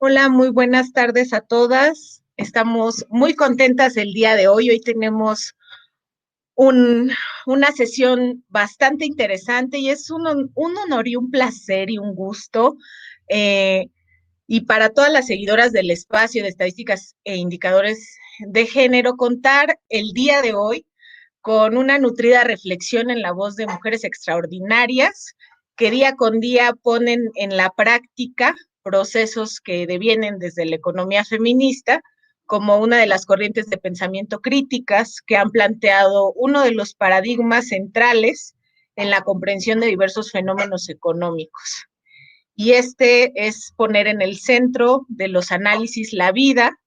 Hola, muy buenas tardes a todas. Estamos muy contentas el día de hoy. Hoy tenemos un- una sesión bastante interesante y es un honor y un placer y un gusto. eh, y para todas las seguidoras del espacio de estadísticas e indicadores de género, contar el día de hoy con una nutrida reflexión en la voz de mujeres extraordinarias que día con día ponen en la práctica procesos que devienen desde la economía feminista como una de las corrientes de pensamiento críticas que han planteado uno de los paradigmas centrales en la comprensión de diversos fenómenos económicos. Y este es poner en el centro de los análisis la vida.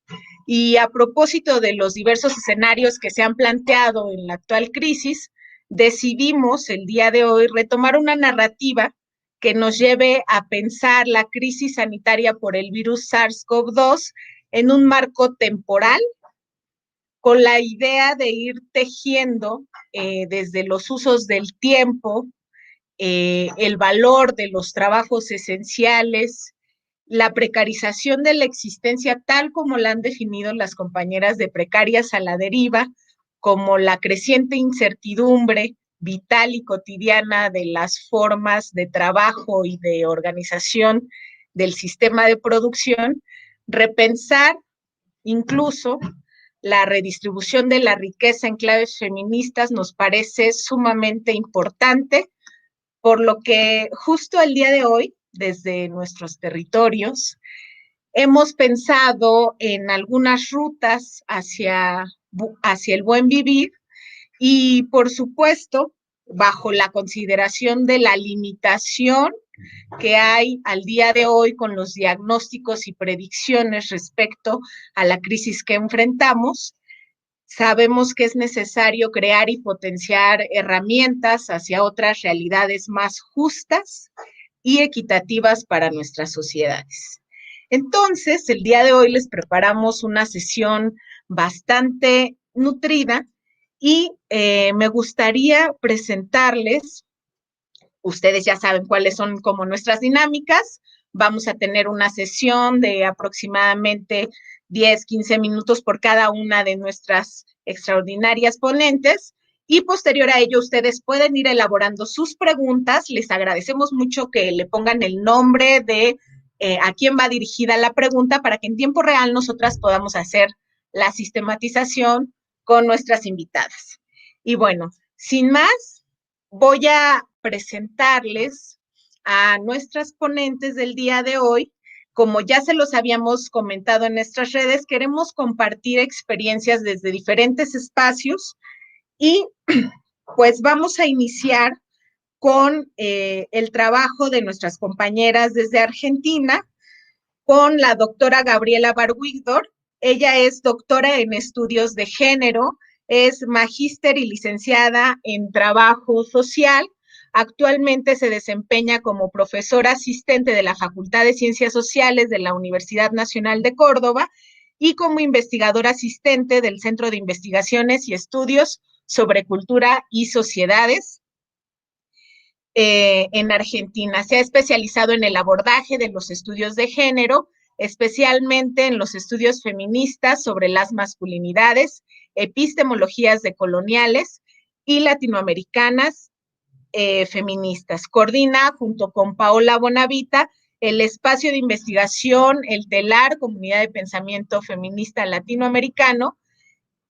Y a propósito de los diversos escenarios que se han planteado en la actual crisis, decidimos el día de hoy retomar una narrativa que nos lleve a pensar la crisis sanitaria por el virus SARS-CoV-2 en un marco temporal, con la idea de ir tejiendo desde los usos del tiempo, el valor de los trabajos esenciales, la precarización de la existencia tal como la han definido las compañeras de Precarias a la Deriva, como la creciente incertidumbre vital y cotidiana de las formas de trabajo y de organización del sistema de producción, repensar incluso la redistribución de la riqueza en claves feministas nos parece sumamente importante, por lo que justo el día de hoy, desde nuestros territorios, hemos pensado en algunas rutas hacia el buen vivir y, por supuesto, bajo la consideración de la limitación que hay al día de hoy con los diagnósticos y predicciones respecto a la crisis que enfrentamos. Sabemos que es necesario crear y potenciar herramientas hacia otras realidades más justas y equitativas para nuestras sociedades. Entonces, el día de hoy les preparamos una sesión bastante nutrida y me gustaría presentarles. Ustedes ya saben cuáles son como nuestras dinámicas. Vamos a tener una sesión de aproximadamente 10, 15 minutos por cada una de nuestras extraordinarias ponentes. Y posterior a ello, ustedes pueden ir elaborando sus preguntas. Les agradecemos mucho que le pongan el nombre de a quién va dirigida la pregunta para que en tiempo real nosotras podamos hacer la sistematización con nuestras invitadas. Y bueno, sin más, voy a presentarles a nuestras ponentes del día de hoy. Como ya se los habíamos comentado en nuestras redes, queremos compartir experiencias desde diferentes espacios y pues vamos a iniciar con el trabajo de nuestras compañeras desde Argentina, con la doctora Gabriela Barwigdor. Ella es doctora en estudios de género, es magíster y licenciada en trabajo social. Actualmente se desempeña como profesora asistente de la Facultad de Ciencias Sociales de la Universidad Nacional de Córdoba y como investigadora asistente del Centro de Investigaciones y Estudios sobre Cultura y Sociedades en Argentina. Se ha especializado en el abordaje de los estudios de género, especialmente en los estudios feministas sobre las masculinidades, epistemologías decoloniales y latinoamericanas feministas. Coordina junto con Paola Bonavita el espacio de investigación, el TELAR, Comunidad de Pensamiento Feminista Latinoamericano,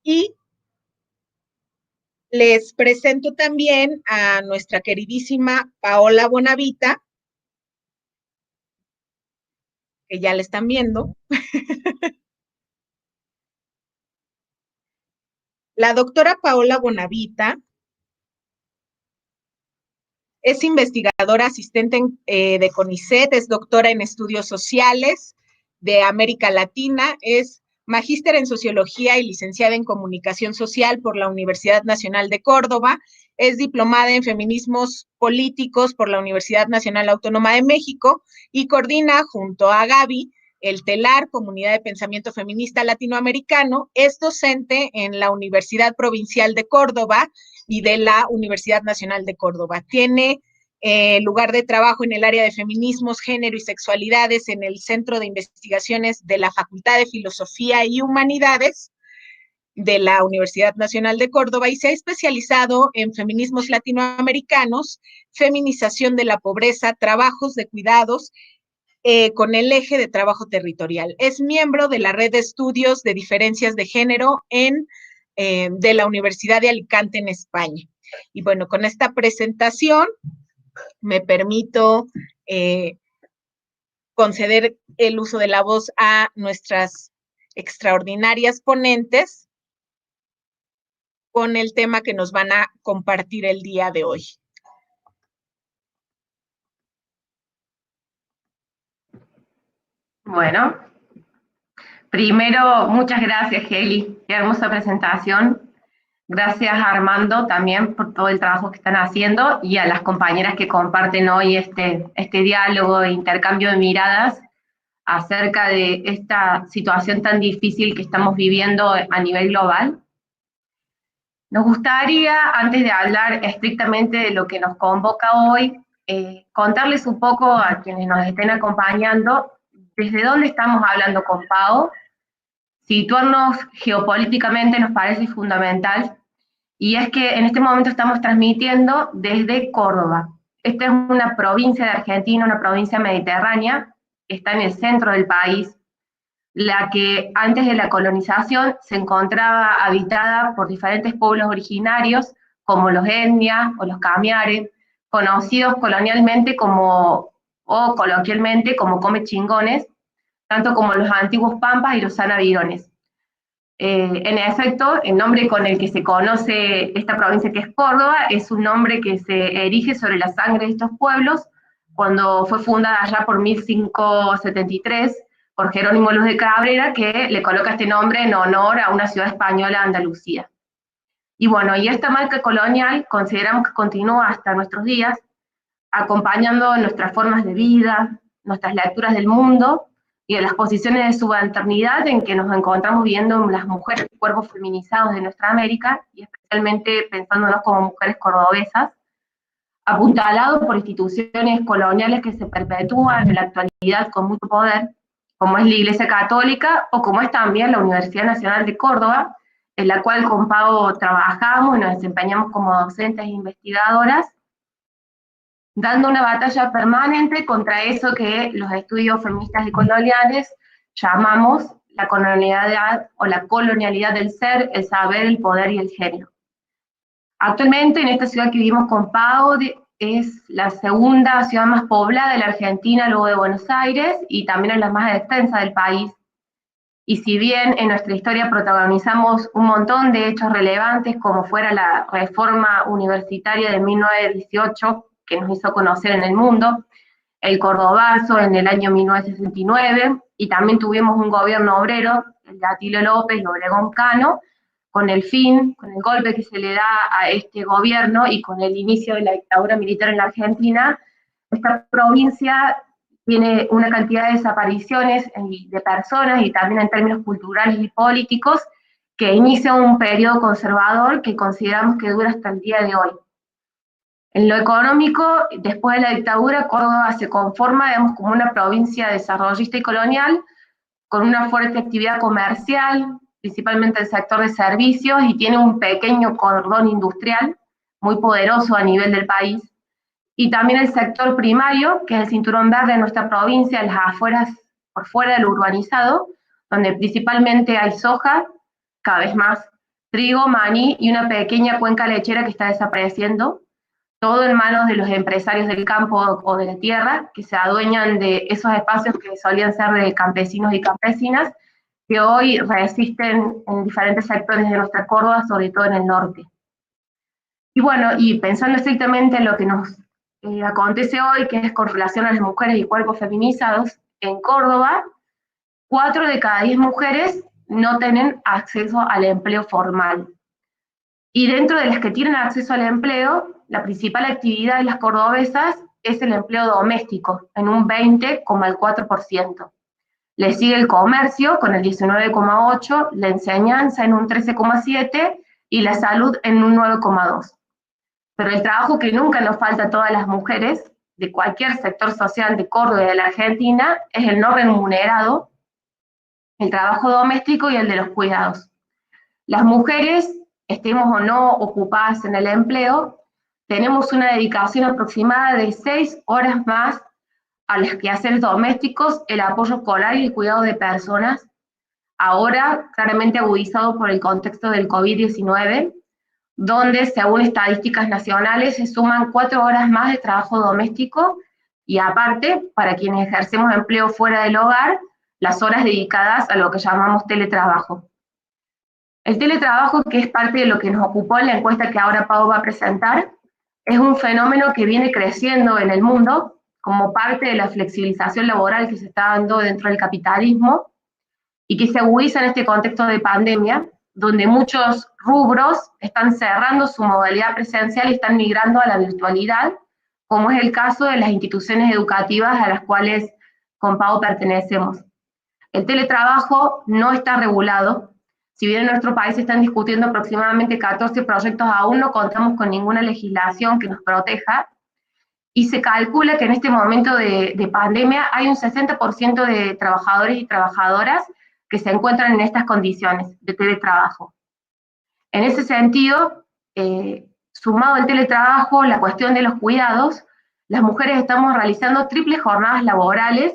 y les presento también a nuestra queridísima Paola Bonavita, que ya la están viendo. La doctora Paola Bonavita es investigadora asistente de CONICET, es doctora en estudios sociales de América Latina, es magíster en sociología y licenciada en comunicación social por la Universidad Nacional de Córdoba, es diplomada en feminismos políticos por la Universidad Nacional Autónoma de México y coordina junto a Gaby el TELAR, Comunidad de Pensamiento Feminista Latinoamericano, es docente en la Universidad Provincial de Córdoba y de la Universidad Nacional de Córdoba. Tiene lugar de trabajo en el área de feminismos, género y sexualidades en el Centro de Investigaciones de la Facultad de Filosofía y Humanidades de la Universidad Nacional de Córdoba y se ha especializado en feminismos latinoamericanos, feminización de la pobreza, trabajos de cuidados, con el eje de trabajo territorial. Es miembro de la Red de Estudios de Diferencias de Género de la Universidad de Alicante en España. Y bueno, con esta presentación me permito conceder el uso de la voz a nuestras extraordinarias ponentes con el tema que nos van a compartir el día de hoy. Bueno, primero, muchas gracias, Heli. Qué hermosa presentación. Gracias a Armando también por todo el trabajo que están haciendo y a las compañeras que comparten hoy este diálogo e intercambio de miradas acerca de esta situación tan difícil que estamos viviendo a nivel global. Nos gustaría, antes de hablar estrictamente de lo que nos convoca hoy, contarles un poco a quienes nos estén acompañando desde dónde estamos hablando con Pau. Situarnos geopolíticamente nos parece fundamental, y es que en este momento estamos transmitiendo desde Córdoba. Esta es una provincia de Argentina, una provincia mediterránea, que está en el centro del país, la que antes de la colonización se encontraba habitada por diferentes pueblos originarios, como los etnia o los camiares, conocidos colonialmente como, o coloquialmente como comechingones, tanto como los antiguos pampas y los sanavirones. En efecto, el nombre con el que se conoce esta provincia, que es Córdoba, es un nombre que se erige sobre la sangre de estos pueblos, cuando fue fundada allá por 1573 por Jerónimo Luz de Cabrera, que le coloca este nombre en honor a una ciudad española, Andalucía. Y bueno, y esta marca colonial consideramos que continúa hasta nuestros días, acompañando nuestras formas de vida, nuestras lecturas del mundo y de las posiciones de subalternidad en que nos encontramos viendo las mujeres y cuerpos feminizados de nuestra América, y especialmente pensándonos como mujeres cordobesas, apuntalado por instituciones coloniales que se perpetúan en la actualidad con mucho poder, como es la Iglesia Católica o como es también la Universidad Nacional de Córdoba, en la cual con Pau trabajamos y nos desempeñamos como docentes e investigadoras, dando una batalla permanente contra eso que los estudios feministas y coloniales llamamos la colonialidad o la colonialidad del ser, el saber, el poder y el género. Actualmente en esta ciudad que vivimos con Pau es la segunda ciudad más poblada de la Argentina luego de Buenos Aires y también es la más extensa del país. Y si bien en nuestra historia protagonizamos un montón de hechos relevantes como fuera la reforma universitaria de 1918, que nos hizo conocer en el mundo, el Cordobazo en el año 1969, y también tuvimos un gobierno obrero, el de Atilio López y Obregón Cano, con el golpe que se le da a este gobierno y con el inicio de la dictadura militar en la Argentina, esta provincia tiene una cantidad de desapariciones de personas y también en términos culturales y políticos que inicia un periodo conservador que consideramos que dura hasta el día de hoy. En lo económico, después de la dictadura, Córdoba se conforma, digamos, como una provincia desarrollista y colonial, con una fuerte actividad comercial, principalmente el sector de servicios, y tiene un pequeño cordón industrial muy poderoso a nivel del país. Y también el sector primario, que es el cinturón verde de nuestra provincia, en las afueras, por fuera del urbanizado, donde principalmente hay soja, cada vez más, trigo, maní y una pequeña cuenca lechera que está desapareciendo, todo en manos de los empresarios del campo o de la tierra, que se adueñan de esos espacios que solían ser de campesinos y campesinas, que hoy resisten en diferentes sectores de nuestra Córdoba, sobre todo en el norte. Y bueno, y pensando estrictamente en lo que nos acontece hoy, que es con relación a las mujeres y cuerpos feminizados, en Córdoba, 4 de cada 10 mujeres no tienen acceso al empleo formal. Y dentro de las que tienen acceso al empleo, la principal actividad de las cordobesas es el empleo doméstico, en un 20,4%. Le sigue el comercio con el 19,8%, la enseñanza en un 13,7% y la salud en un 9,2%. Pero el trabajo que nunca nos falta a todas las mujeres de cualquier sector social de Córdoba y de la Argentina es el no remunerado, el trabajo doméstico y el de los cuidados. Las mujeres, estemos o no ocupadas en el empleo, tenemos una dedicación aproximada de 6 horas más a los quehaceres domésticos, el apoyo escolar y el cuidado de personas, ahora claramente agudizado por el contexto del COVID-19, donde según estadísticas nacionales se suman 4 horas más de trabajo doméstico y aparte, para quienes ejercemos empleo fuera del hogar, las horas dedicadas a lo que llamamos teletrabajo. El teletrabajo, que es parte de lo que nos ocupó en la encuesta que ahora Pau va a presentar, es un fenómeno que viene creciendo en el mundo como parte de la flexibilización laboral que se está dando dentro del capitalismo y que se agudiza en este contexto de pandemia, donde muchos rubros están cerrando su modalidad presencial y están migrando a la virtualidad, como es el caso de las instituciones educativas a las cuales con Pau pertenecemos. El teletrabajo no está regulado. Si bien en nuestro país se están discutiendo aproximadamente 14 proyectos, aún no contamos con ninguna legislación que nos proteja, y se calcula que en este momento de pandemia hay un 60% de trabajadores y trabajadoras que se encuentran en estas condiciones de teletrabajo. En ese sentido, sumado al teletrabajo, la cuestión de los cuidados, las mujeres estamos realizando triples jornadas laborales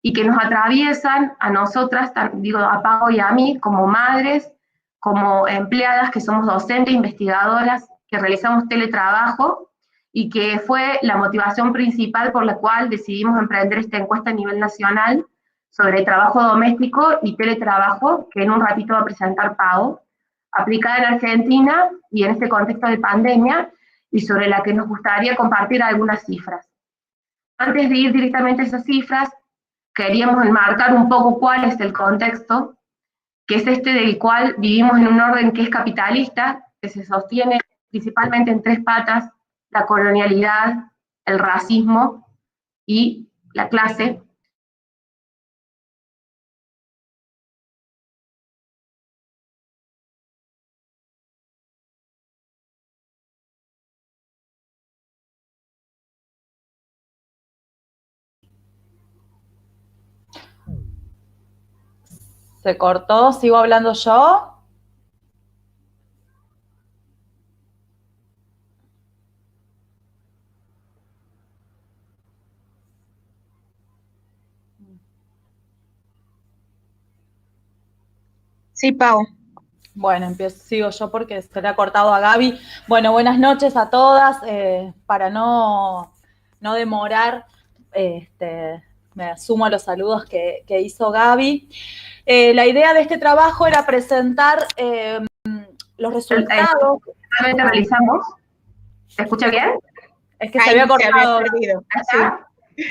y que nos atraviesan a nosotras, digo, a Pau y a mí, como madres, como empleadas que somos docentes, investigadoras, que realizamos teletrabajo, y que fue la motivación principal por la cual decidimos emprender esta encuesta a nivel nacional sobre trabajo doméstico y teletrabajo, que en un ratito va a presentar Pau, aplicada en Argentina y en este contexto de pandemia, y sobre la que nos gustaría compartir algunas cifras. Antes de ir directamente a esas cifras, queríamos enmarcar un poco cuál es el contexto, que es este del cual vivimos en un orden que es capitalista, que se sostiene principalmente en 3 patas: la colonialidad, el racismo y la clase. Se cortó, sigo hablando yo. Sí, Pau. Bueno, sigo yo porque se le ha cortado a Gaby. Bueno, buenas noches a todas. Para no demorar, me sumo a los saludos que hizo Gaby. La idea de este trabajo era presentar los resultados. Realmente realizamos. ¿Se escucha bien? Es que se había cortado. Sí.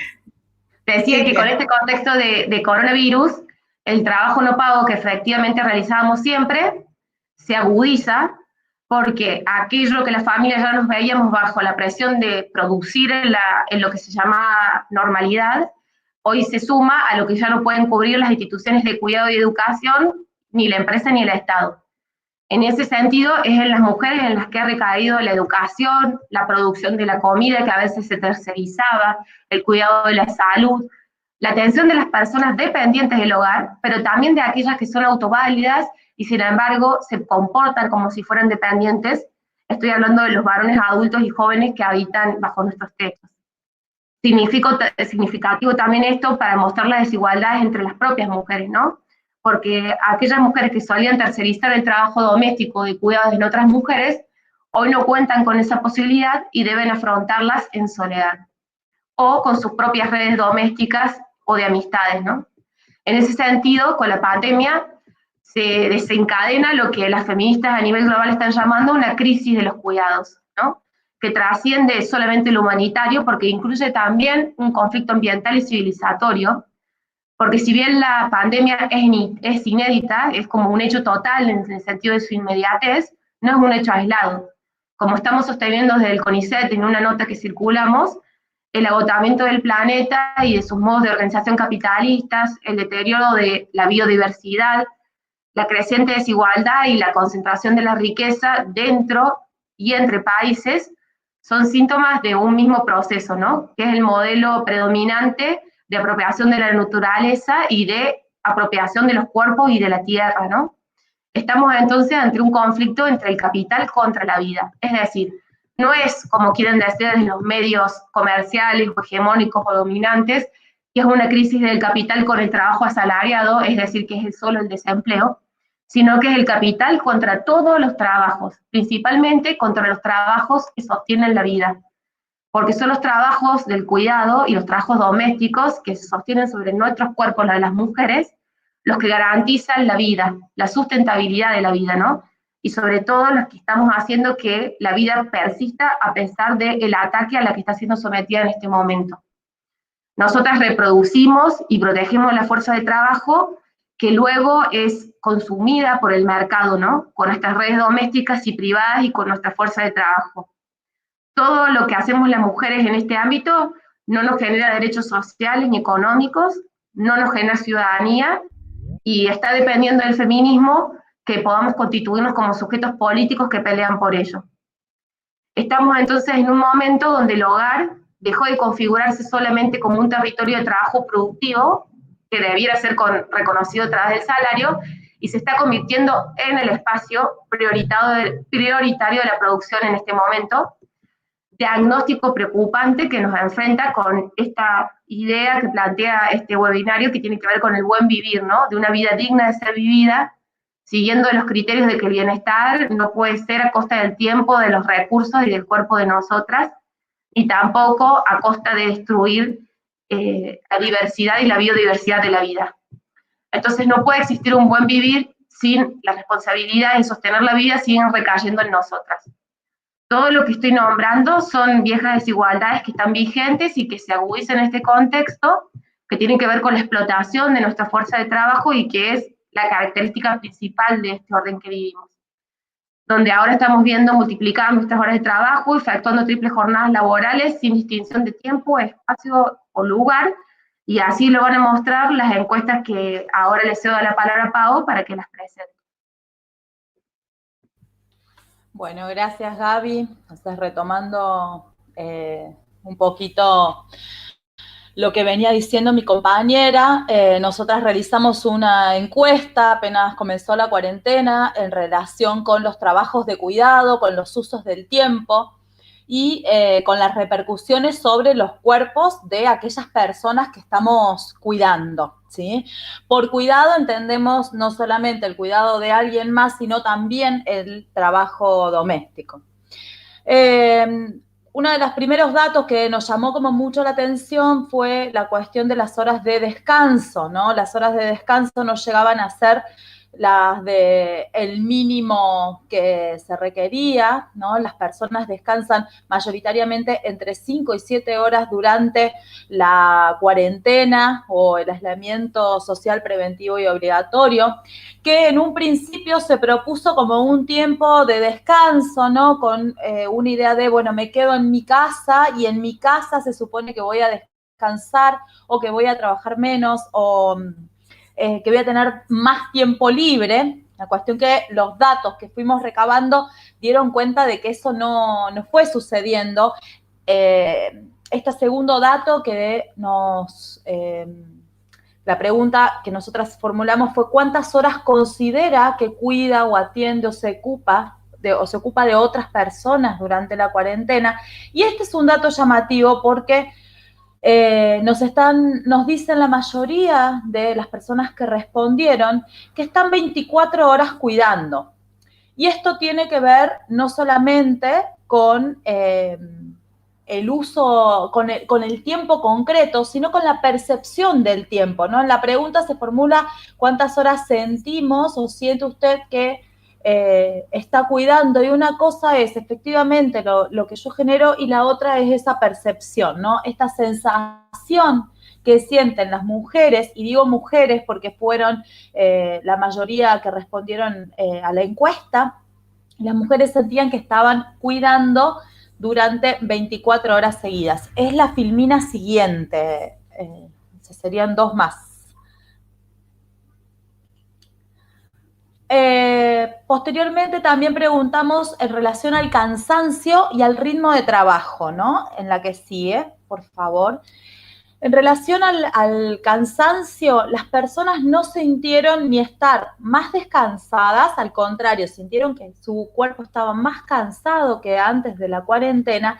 Te decía que con este contexto de coronavirus, el trabajo no pago que efectivamente realizábamos siempre se agudiza, porque aquello que las familias ya nos veíamos bajo la presión de producir en lo que se llama normalidad, hoy se suma a lo que ya no pueden cubrir las instituciones de cuidado y educación, ni la empresa ni el Estado. En ese sentido, es en las mujeres en las que ha recaído la educación, la producción de la comida, que a veces se tercerizaba, el cuidado de la salud, la atención de las personas dependientes del hogar, pero también de aquellas que son autoválidas y sin embargo se comportan como si fueran dependientes. Estoy hablando de los varones adultos y jóvenes que habitan bajo nuestros techos. Significativo también esto para mostrar las desigualdades entre las propias mujeres, ¿no? Porque aquellas mujeres que solían tercerizar el trabajo doméstico y cuidados en otras mujeres, hoy no cuentan con esa posibilidad y deben afrontarlas en soledad, o con sus propias redes domésticas o de amistades, ¿no? En ese sentido, con la pandemia, se desencadena lo que las feministas a nivel global están llamando una crisis de los cuidados, ¿no? Que trasciende solamente lo humanitario, porque incluye también un conflicto ambiental y civilizatorio, porque si bien la pandemia es inédita, es como un hecho total en el sentido de su inmediatez, no es un hecho aislado. Como estamos sosteniendo desde el CONICET en una nota que circulamos, el agotamiento del planeta y de sus modos de organización capitalistas, el deterioro de la biodiversidad, la creciente desigualdad y la concentración de la riqueza dentro y entre países son síntomas de un mismo proceso, ¿no? Que es el modelo predominante de apropiación de la naturaleza y de apropiación de los cuerpos y de la tierra, ¿no? Estamos entonces ante un conflicto entre el capital contra la vida. Es decir, no es, como quieren decir desde los medios comerciales o hegemónicos o dominantes, que es una crisis del capital con el trabajo asalariado, es decir, que es solo el desempleo, sino que es el capital contra todos los trabajos, principalmente contra los trabajos que sostienen la vida, porque son los trabajos del cuidado y los trabajos domésticos que se sostienen sobre nuestros cuerpos, la de las mujeres, los que garantizan la vida, la sustentabilidad de la vida, ¿no? Y sobre todo los que estamos haciendo que la vida persista a pesar del ataque a la que está siendo sometida en este momento. Nosotras reproducimos y protegemos la fuerza de trabajo que luego es consumida por el mercado, ¿no? Con nuestras redes domésticas y privadas y con nuestra fuerza de trabajo. Todo lo que hacemos las mujeres en este ámbito no nos genera derechos sociales ni económicos, no nos genera ciudadanía, y está dependiendo del feminismo que podamos constituirnos como sujetos políticos que pelean por ello. Estamos entonces en un momento donde el hogar dejó de configurarse solamente como un territorio de trabajo productivo, que debiera ser reconocido a través del salario, y se está convirtiendo en el espacio prioritario de la producción en este momento. Diagnóstico preocupante que nos enfrenta con esta idea que plantea este webinario que tiene que ver con el buen vivir, ¿no? De una vida digna de ser vivida, siguiendo los criterios de que el bienestar no puede ser a costa del tiempo, de los recursos y del cuerpo de nosotras, y tampoco a costa de destruir la diversidad y la biodiversidad de la vida. Entonces no puede existir un buen vivir sin la responsabilidad de sostener la vida, siguen recayendo en nosotras. Todo lo que estoy nombrando son viejas desigualdades que están vigentes y que se agudizan en este contexto, que tienen que ver con la explotación de nuestra fuerza de trabajo y que es la característica principal de este orden que vivimos. Donde ahora estamos viendo multiplicar nuestras horas de trabajo, efectuando triples jornadas laborales sin distinción de tiempo, espacio o lugar, y así lo van a mostrar las encuestas que ahora le cedo la palabra a Pau para que las presente. Bueno, gracias Gaby. Entonces, retomando un poquito lo que venía diciendo mi compañera, nosotras realizamos una encuesta, apenas comenzó la cuarentena, en relación con los trabajos de cuidado, con los usos del tiempo y con las repercusiones sobre los cuerpos de aquellas personas que estamos cuidando, ¿sí? Por cuidado entendemos no solamente el cuidado de alguien más, sino también el trabajo doméstico. Uno de los primeros datos que nos llamó como mucho la atención fue la cuestión de las horas de descanso, ¿no? Las horas de descanso no llegaban a ser las del mínimo que se requería, ¿no? Las personas descansan mayoritariamente entre 5 y 7 horas durante la cuarentena o el aislamiento social preventivo y obligatorio, que en un principio se propuso como un tiempo de descanso, ¿no? Con una idea de, bueno, me quedo en mi casa y en mi casa se supone que voy a descansar o que voy a trabajar menos o que voy a tener más tiempo libre. La cuestión que los datos que fuimos recabando dieron cuenta de que eso no fue sucediendo. Este segundo dato que la pregunta que nosotras formulamos fue ¿cuántas horas considera que cuida o atiende o se ocupa de otras personas durante la cuarentena? Y este es un dato llamativo porque nos dicen la mayoría de las personas que respondieron que están 24 horas cuidando. Y esto tiene que ver no solamente con el uso, con el tiempo concreto, sino con la percepción del tiempo, ¿no? En la pregunta se formula cuántas horas sentimos o siente usted que está cuidando, y una cosa es efectivamente lo que yo genero y la otra es esa percepción, ¿no? Esta sensación que sienten las mujeres, y digo mujeres porque fueron la mayoría que respondieron a la encuesta. Las mujeres sentían que estaban cuidando durante 24 horas seguidas. Es la filmina siguiente, serían dos más. Posteriormente también preguntamos en relación al cansancio y al ritmo de trabajo, ¿no? En la que sigue, por favor. En relación al cansancio, las personas no sintieron ni estar más descansadas, al contrario, sintieron que su cuerpo estaba más cansado que antes de la cuarentena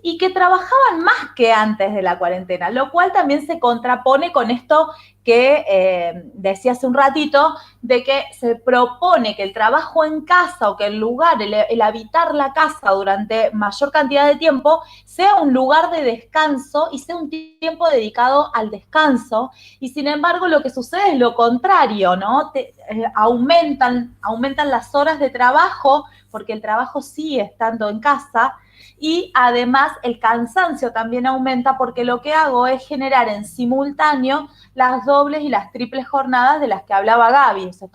y que trabajaban más que antes de la cuarentena, lo cual también se contrapone con esto que decía hace un ratito, de que se propone que el trabajo en casa o que el lugar, el habitar la casa durante mayor cantidad de tiempo, sea un lugar de descanso y sea un tiempo dedicado al descanso. Y sin embargo, lo que sucede es lo contrario, ¿no? Aumentan las horas de trabajo, porque el trabajo sigue estando en casa, y además el cansancio también aumenta porque lo que hago es generar en simultáneo las dobles y las triples jornadas de las que hablaba Gaby. O sea,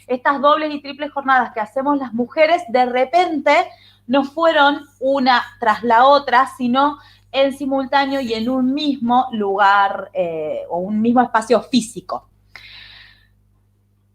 estas dobles y triples jornadas que hacemos las mujeres de repente no fueron una tras la otra, sino en simultáneo y en un mismo lugar o un mismo espacio físico.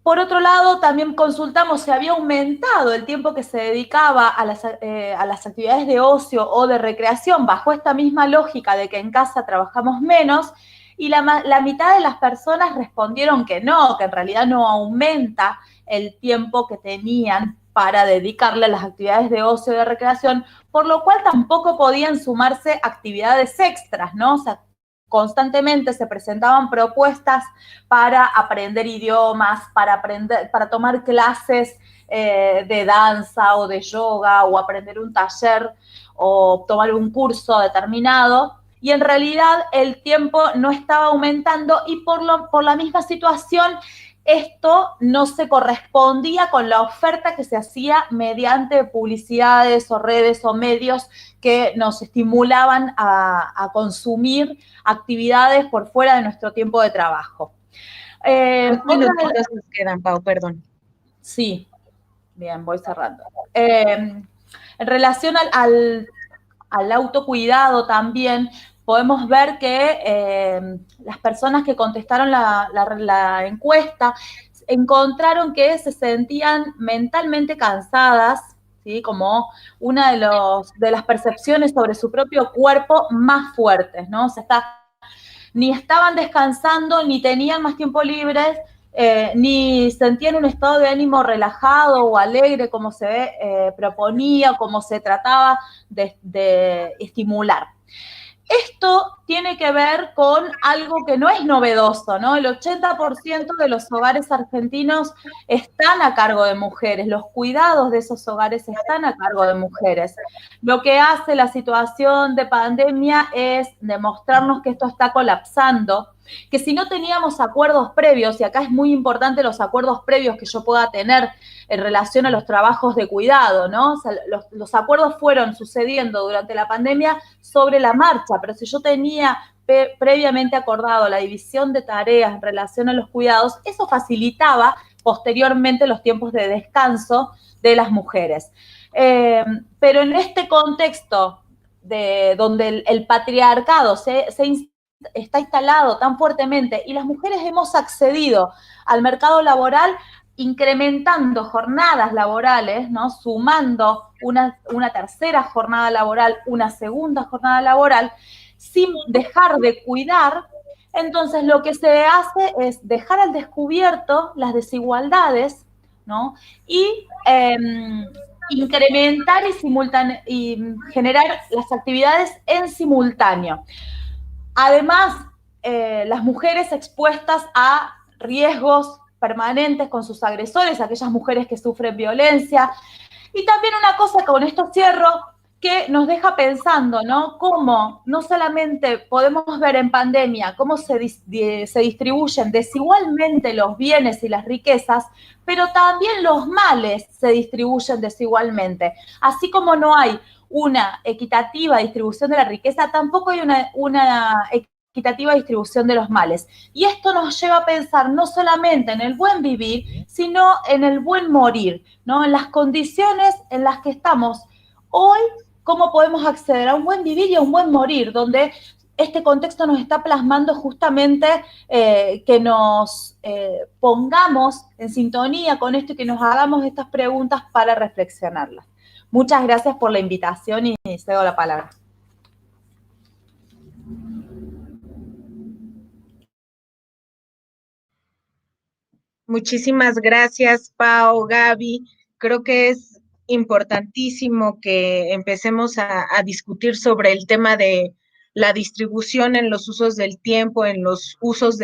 Por otro lado, también consultamos si había aumentado el tiempo que se dedicaba a las actividades de ocio o de recreación bajo esta misma lógica de que en casa trabajamos menos, y la mitad de las personas respondieron que no, que en realidad no aumenta el tiempo que tenían para dedicarle a las actividades de ocio y de recreación, por lo cual tampoco podían sumarse actividades extras, ¿no? O sea, constantemente se presentaban propuestas para aprender idiomas, para tomar clases de danza o de yoga o aprender un taller o tomar un curso determinado, y en realidad el tiempo no estaba aumentando y por la misma situación esto no se correspondía con la oferta que se hacía mediante publicidades o redes o medios que nos estimulaban a consumir actividades por fuera de nuestro tiempo de trabajo. 2 minutitos nos quedan, Pau, perdón. Sí, bien, voy cerrando. En relación al autocuidado también, podemos ver que las personas que contestaron la encuesta encontraron que se sentían mentalmente cansadas, ¿sí? Como una de las percepciones sobre su propio cuerpo más fuertes, ¿no? O sea, ni estaban descansando, ni tenían más tiempo libre, ni sentían un estado de ánimo relajado o alegre como se proponía, como se trataba de estimular. Esto tiene que ver con algo que no es novedoso, ¿no? El 80% de los hogares argentinos están a cargo de mujeres, los cuidados de esos hogares están a cargo de mujeres. Lo que hace la situación de pandemia es demostrarnos que esto está colapsando, que si no teníamos acuerdos previos, y acá es muy importante los acuerdos previos que yo pueda tener en relación a los trabajos de cuidado, ¿no? O sea, los acuerdos fueron sucediendo durante la pandemia sobre la marcha, pero si yo tenía previamente acordado la división de tareas en relación a los cuidados, eso facilitaba posteriormente los tiempos de descanso de las mujeres. Pero en este contexto donde el patriarcado está instalado tan fuertemente y las mujeres hemos accedido al mercado laboral incrementando jornadas laborales, ¿no? Sumando una tercera jornada laboral, una segunda jornada laboral, sin dejar de cuidar. Entonces lo que se hace es dejar al descubierto las desigualdades, ¿no? Y incrementar y generar las actividades en simultáneo. Además, las mujeres expuestas a riesgos permanentes con sus agresores, aquellas mujeres que sufren violencia. Y también una cosa, con esto cierro, que nos deja pensando, ¿no? Cómo no solamente podemos ver en pandemia cómo se distribuyen desigualmente los bienes y las riquezas, pero también los males se distribuyen desigualmente. Así como no hay una equitativa distribución de la riqueza, tampoco hay una equitativa distribución de los males. Y esto nos lleva a pensar no solamente en el buen vivir, sino en el buen morir, ¿no? En las condiciones en las que estamos hoy, cómo podemos acceder a un buen vivir y a un buen morir, donde este contexto nos está plasmando justamente que nos pongamos en sintonía con esto y que nos hagamos estas preguntas para reflexionarlas. Muchas gracias por la invitación y cedo la palabra. Muchísimas gracias, Pao, Gaby. Creo que es importantísimo que empecemos a discutir sobre el tema de la distribución en los usos del tiempo, en los usos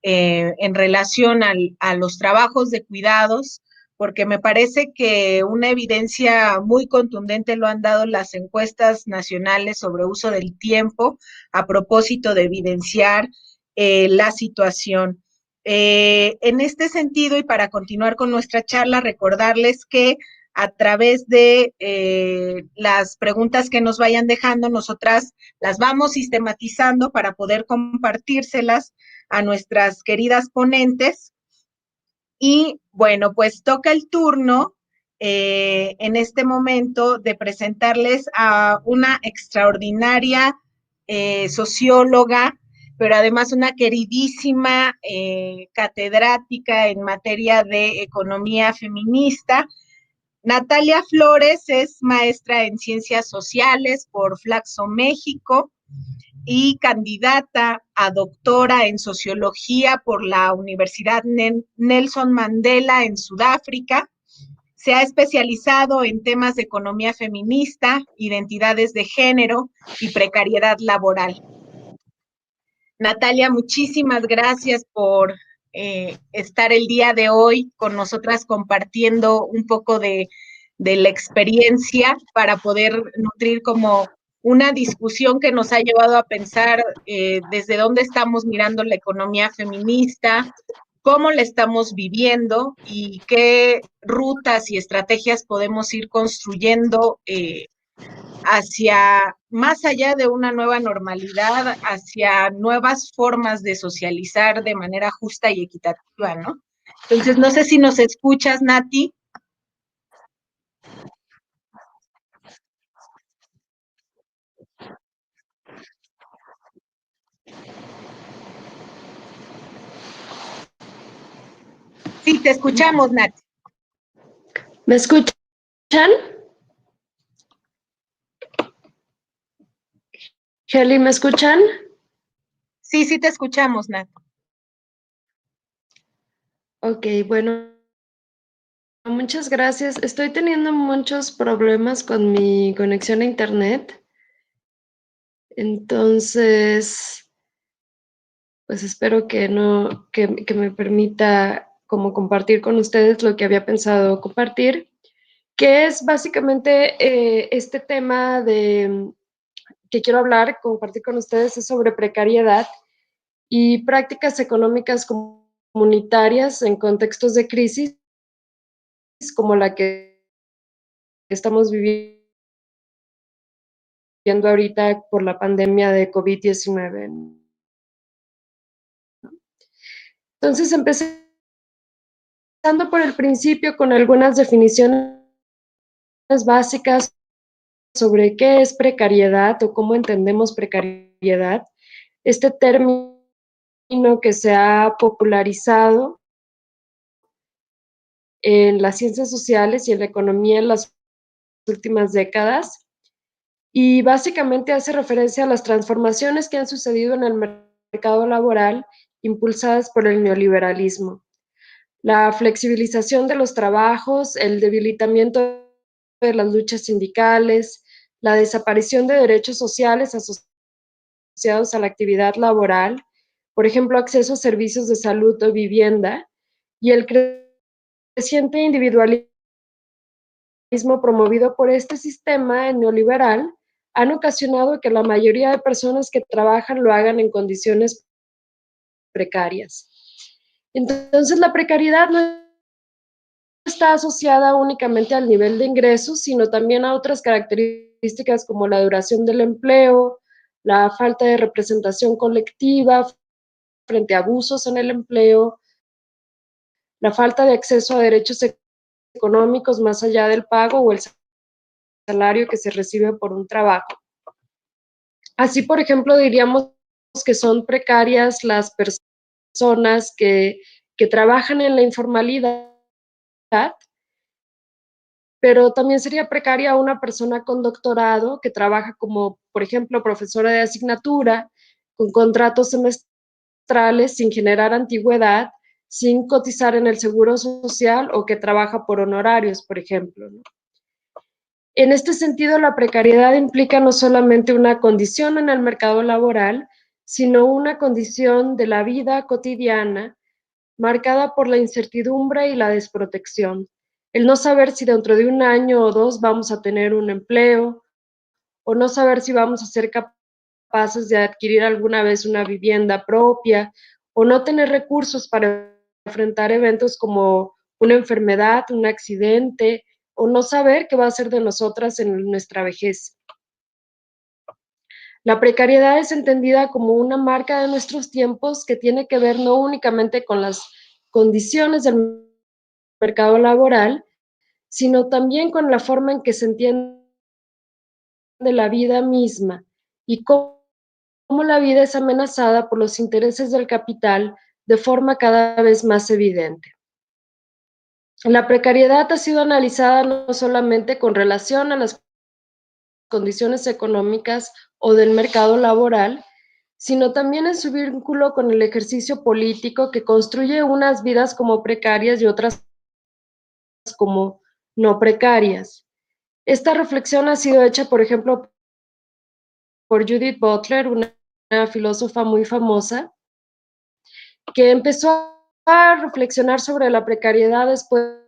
en relación a los trabajos de cuidados, porque me parece que una evidencia muy contundente lo han dado las encuestas nacionales sobre uso del tiempo a propósito de evidenciar la situación. En este sentido, y para continuar con nuestra charla, recordarles que a través de las preguntas que nos vayan dejando, nosotras las vamos sistematizando para poder compartírselas a nuestras queridas ponentes. Y bueno, pues toca el turno en este momento de presentarles a una extraordinaria socióloga, pero además una queridísima catedrática en materia de economía feminista. Natalia Flores es maestra en ciencias sociales por Flaxo México y candidata a doctora en sociología por la Universidad Nelson Mandela en Sudáfrica. Se ha especializado en temas de economía feminista, identidades de género y precariedad laboral. Natalia, muchísimas gracias por estar el día de hoy con nosotras compartiendo un poco de la experiencia para poder nutrir como una discusión que nos ha llevado a pensar desde dónde estamos mirando la economía feminista, cómo la estamos viviendo y qué rutas y estrategias podemos ir construyendo hacia más allá de una nueva normalidad, hacia nuevas formas de socializar de manera justa y equitativa, ¿no? Entonces, no sé si nos escuchas, Nati. Sí, te escuchamos, Nati. ¿Me escuchan? Heli, ¿me escuchan? Sí, sí te escuchamos, Nati. Ok, bueno, muchas gracias. Estoy teniendo muchos problemas con mi conexión a internet. Entonces, pues espero que me permita como compartir con ustedes lo que había pensado compartir, que es básicamente este tema que quiero hablar, compartir con ustedes es sobre precariedad y prácticas económicas comunitarias en contextos de crisis como la que estamos viviendo ahorita por la pandemia de COVID-19. Entonces, empezando por el principio con algunas definiciones básicas sobre qué es precariedad o cómo entendemos precariedad. Este término que se ha popularizado en las ciencias sociales y en la economía en las últimas décadas, y básicamente hace referencia a las transformaciones que han sucedido en el mercado laboral impulsadas por el neoliberalismo. La flexibilización de los trabajos, el debilitamiento de las luchas sindicales, la desaparición de derechos sociales asociados a la actividad laboral, por ejemplo, acceso a servicios de salud o vivienda, y el creciente individualismo promovido por este sistema neoliberal han ocasionado que la mayoría de personas que trabajan lo hagan en condiciones precarias. Entonces, la precariedad no está asociada únicamente al nivel de ingresos, sino también a otras características como la duración del empleo, la falta de representación colectiva frente a abusos en el empleo, la falta de acceso a derechos económicos más allá del pago o el salario que se recibe por un trabajo. Así, por ejemplo, diríamos que son precarias las personas que trabajan en la informalidad, pero también sería precaria una persona con doctorado que trabaja como, por ejemplo, profesora de asignatura, con contratos semestrales, sin generar antigüedad, sin cotizar en el seguro social o que trabaja por honorarios, por ejemplo, ¿no? En este sentido, la precariedad implica no solamente una condición en el mercado laboral, sino una condición de la vida cotidiana marcada por la incertidumbre y la desprotección. El no saber si dentro de un año o dos vamos a tener un empleo, o no saber si vamos a ser capaces de adquirir alguna vez una vivienda propia, o no tener recursos para enfrentar eventos como una enfermedad, un accidente, o no saber qué va a ser de nosotras en nuestra vejez. La precariedad es entendida como una marca de nuestros tiempos que tiene que ver no únicamente con las condiciones del mercado laboral, sino también con la forma en que se entiende la vida misma y cómo la vida es amenazada por los intereses del capital de forma cada vez más evidente. La precariedad ha sido analizada no solamente con relación a las condiciones económicas o del mercado laboral, sino también en su vínculo con el ejercicio político que construye unas vidas como precarias y otras como no precarias. Esta reflexión ha sido hecha, por ejemplo, por Judith Butler, una filósofa muy famosa, que empezó a reflexionar sobre la precariedad después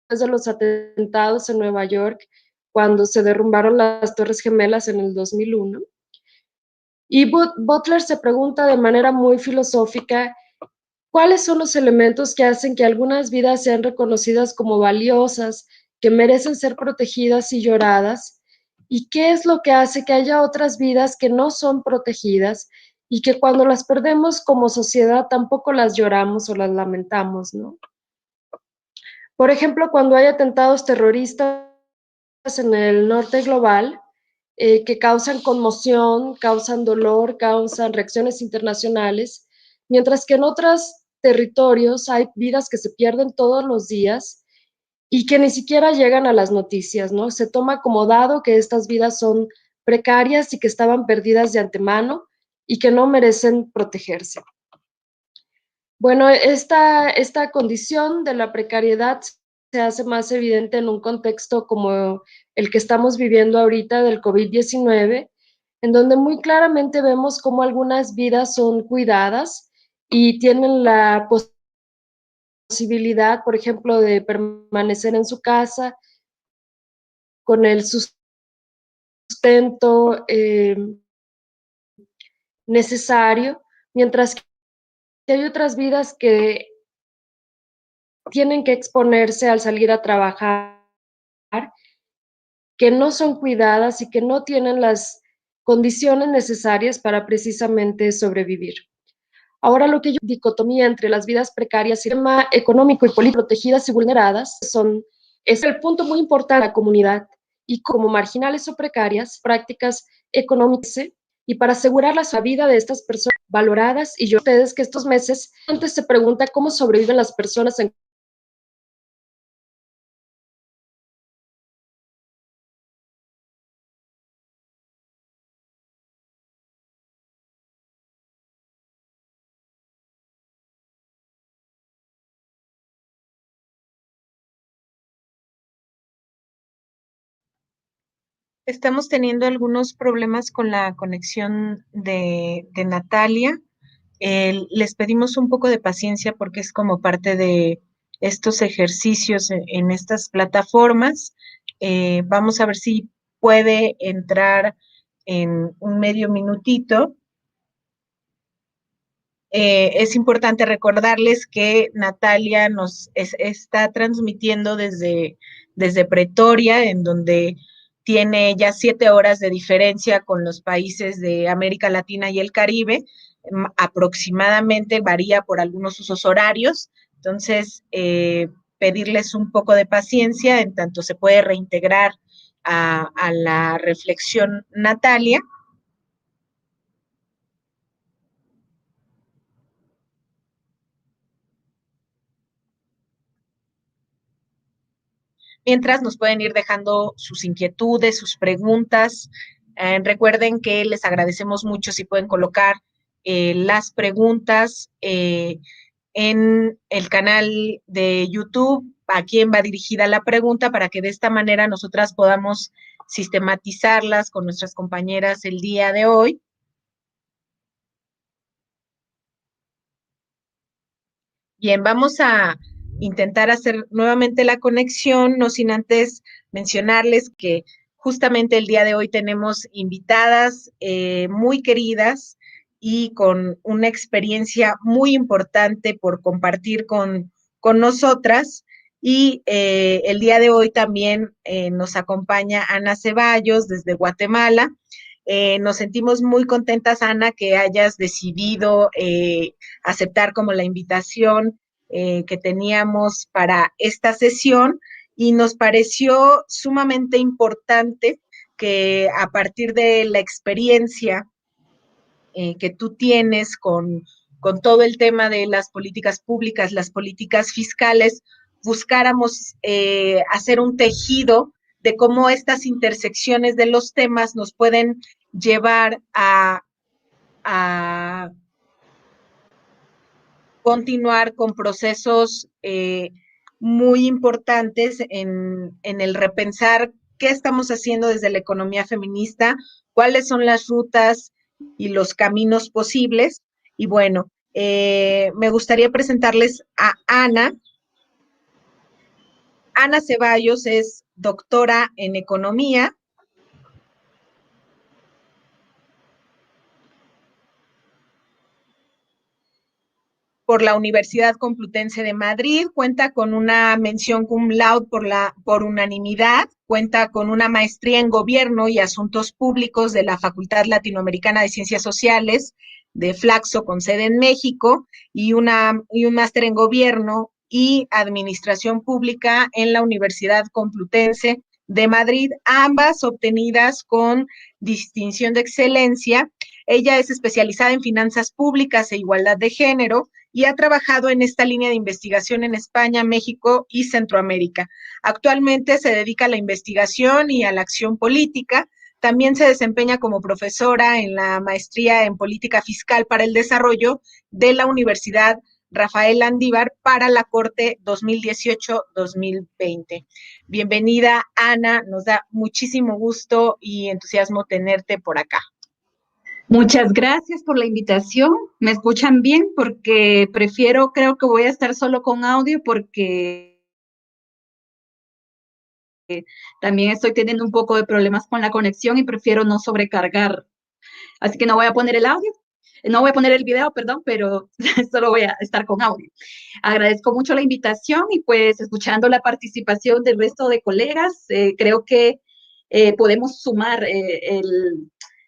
de los atentados en Nueva York, cuando se derrumbaron las Torres Gemelas en el 2001. Y Butler se pregunta de manera muy filosófica, ¿cuáles son los elementos que hacen que algunas vidas sean reconocidas como valiosas, que merecen ser protegidas y lloradas? ¿Y qué es lo que hace que haya otras vidas que no son protegidas y que cuando las perdemos como sociedad tampoco las lloramos o las lamentamos, ¿no? Por ejemplo, cuando hay atentados terroristas en el norte global, que causan conmoción, causan dolor, causan reacciones internacionales, mientras que en otros territorios hay vidas que se pierden todos los días y que ni siquiera llegan a las noticias, ¿no? Se toma como dado que estas vidas son precarias y que estaban perdidas de antemano y que no merecen protegerse. Bueno, esta condición de la precariedad se hace más evidente en un contexto como el que estamos viviendo ahorita del COVID-19, en donde muy claramente vemos cómo algunas vidas son cuidadas y tienen la posibilidad, por ejemplo, de permanecer en su casa con el sustento necesario, mientras que hay otras vidas que tienen que exponerse al salir a trabajar, que no son cuidadas y que no tienen las condiciones necesarias para precisamente sobrevivir. Ahora lo que yo dicotomía entre las vidas precarias y el sistema económico y político protegidas y vulneradas es el punto muy importante de la comunidad y como marginales o precarias, prácticas económicas y para asegurar la vida de estas personas valoradas. Y yo ustedes que estos meses antes se pregunta cómo sobreviven las personas en Estamos teniendo algunos problemas con la conexión de Natalia. Les pedimos un poco de paciencia porque es como parte de estos ejercicios en estas plataformas. Vamos a ver si puede entrar en un medio minutito. Es importante recordarles que Natalia está transmitiendo desde Pretoria, en donde tiene ya 7 horas de diferencia con los países de América Latina y el Caribe. Aproximadamente varía por algunos usos horarios. Entonces, pedirles un poco de paciencia en tanto se puede reintegrar a la reflexión Natalia. Mientras nos pueden ir dejando sus inquietudes, sus preguntas. Recuerden que les agradecemos mucho si pueden colocar las preguntas en el canal de YouTube, a quién va dirigida la pregunta, para que de esta manera nosotras podamos sistematizarlas con nuestras compañeras el día de hoy. Bien, vamos a intentar hacer nuevamente la conexión, no sin antes mencionarles que justamente el día de hoy tenemos invitadas muy queridas y con una experiencia muy importante por compartir con nosotras. Y el día de hoy también nos acompaña Ana Ceballos desde Guatemala. Nos sentimos muy contentas, Ana, que hayas decidido aceptar como la invitación que teníamos para esta sesión, y nos pareció sumamente importante que a partir de la experiencia que tú tienes con todo el tema de las políticas públicas, las políticas fiscales, buscáramos hacer un tejido de cómo estas intersecciones de los temas nos pueden llevar a continuar con procesos muy importantes en el repensar qué estamos haciendo desde la economía feminista, cuáles son las rutas y los caminos posibles. Y bueno, me gustaría presentarles a Ana. Ana Ceballos es doctora en economía por la Universidad Complutense de Madrid, cuenta con una mención cum laude por unanimidad, cuenta con una maestría en Gobierno y Asuntos Públicos de la Facultad Latinoamericana de Ciencias Sociales de Flaxo, con sede en México, y un máster en Gobierno y Administración Pública en la Universidad Complutense de Madrid, ambas obtenidas con distinción de excelencia. Ella es especializada en finanzas públicas e igualdad de género y ha trabajado en esta línea de investigación en España, México y Centroamérica. Actualmente se dedica a la investigación y a la acción política. También se desempeña como profesora en la maestría en política fiscal para el desarrollo de la Universidad Rafael Landívar para la Corte 2018-2020. Bienvenida, Ana, nos da muchísimo gusto y entusiasmo tenerte por acá. Muchas gracias por la invitación. ¿Me escuchan bien? Porque creo que voy a estar solo con audio porque también estoy teniendo un poco de problemas con la conexión y prefiero no sobrecargar. Así que no voy a poner el audio, no voy a poner el video, perdón, pero solo voy a estar con audio. Agradezco mucho la invitación y pues escuchando la participación del resto de colegas, creo que podemos sumar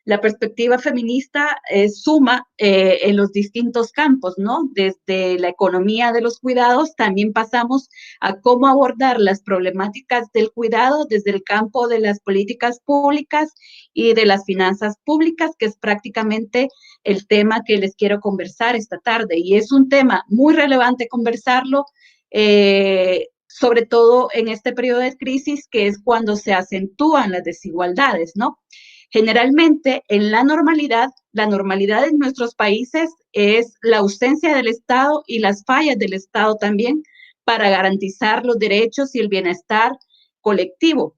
la perspectiva feminista suma en los distintos campos, ¿no? Desde la economía de los cuidados, también pasamos a cómo abordar las problemáticas del cuidado desde el campo de las políticas públicas y de las finanzas públicas, que es prácticamente el tema que les quiero conversar esta tarde. Y es un tema muy relevante conversarlo, sobre todo en este periodo de crisis, que es cuando se acentúan las desigualdades, ¿no? Generalmente, en la normalidad en nuestros países es la ausencia del Estado y las fallas del Estado también para garantizar los derechos y el bienestar colectivo.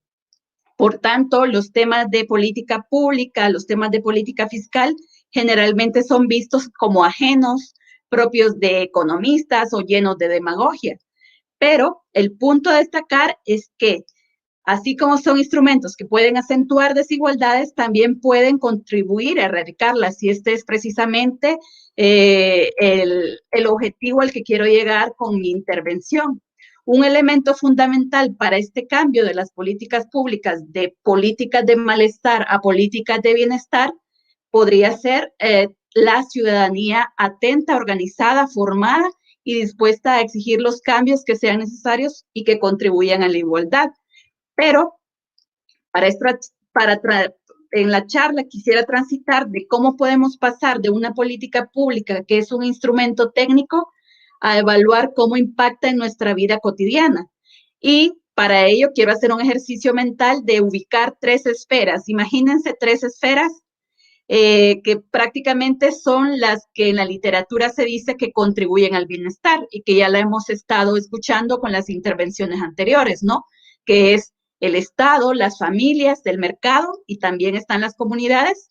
Por tanto, los temas de política pública, los temas de política fiscal, generalmente son vistos como ajenos, propios de economistas o llenos de demagogia. Pero el punto a destacar es que así como son instrumentos que pueden acentuar desigualdades, también pueden contribuir a erradicarlas. Y este es precisamente el objetivo al que quiero llegar con mi intervención. Un elemento fundamental para este cambio de las políticas públicas, de políticas de malestar a políticas de bienestar, podría ser la ciudadanía atenta, organizada, formada y dispuesta a exigir los cambios que sean necesarios y que contribuyan a la igualdad. Pero en la charla quisiera transitar de cómo podemos pasar de una política pública, que es un instrumento técnico, a evaluar cómo impacta en nuestra vida cotidiana. Y Para ello quiero hacer un ejercicio mental de ubicar 3 esferas. Imagínense 3 esferas que prácticamente son las que en la literatura se dice que contribuyen al bienestar y que ya la hemos estado escuchando con las intervenciones anteriores, ¿no? Que es el Estado, las familias, el mercado y también están las comunidades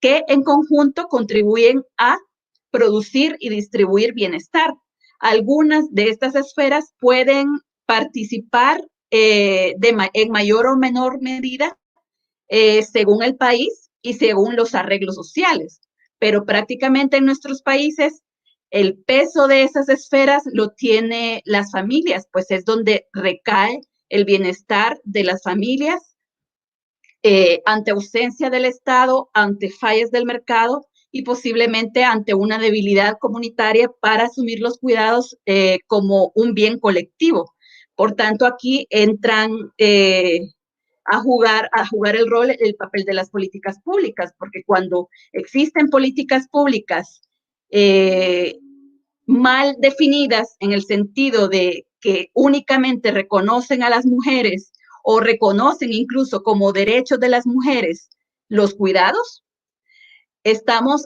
que en conjunto contribuyen a producir y distribuir bienestar. Algunas de estas esferas pueden participar en mayor o menor medida según el país y según los arreglos sociales. Pero prácticamente en nuestros países el peso de esas esferas lo tiene las familias, pues es donde recae el bienestar de las familias ante ausencia del Estado, ante fallas del mercado y posiblemente ante una debilidad comunitaria para asumir los cuidados como un bien colectivo. Por tanto, aquí entran a jugar el papel de las políticas públicas, porque cuando existen políticas públicas mal definidas en el sentido de que únicamente reconocen a las mujeres o reconocen incluso como derechos de las mujeres los cuidados, estamos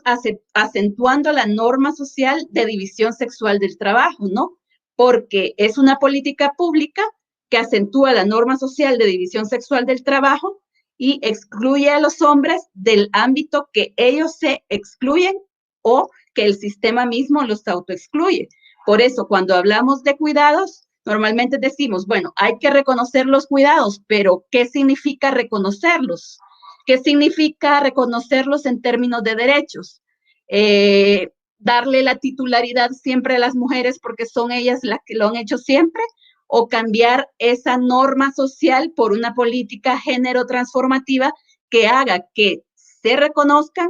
acentuando la norma social de división sexual del trabajo, ¿no? Porque es una política pública que acentúa la norma social de división sexual del trabajo y excluye a los hombres del ámbito que ellos se excluyen o que el sistema mismo los autoexcluye. Por eso, cuando hablamos de cuidados, normalmente decimos, bueno, hay que reconocer los cuidados, pero ¿qué significa reconocerlos? ¿Qué significa reconocerlos en términos de derechos? Darle la titularidad siempre a las mujeres porque son ellas las que lo han hecho siempre, o cambiar esa norma social por una política género transformativa que haga que se reconozcan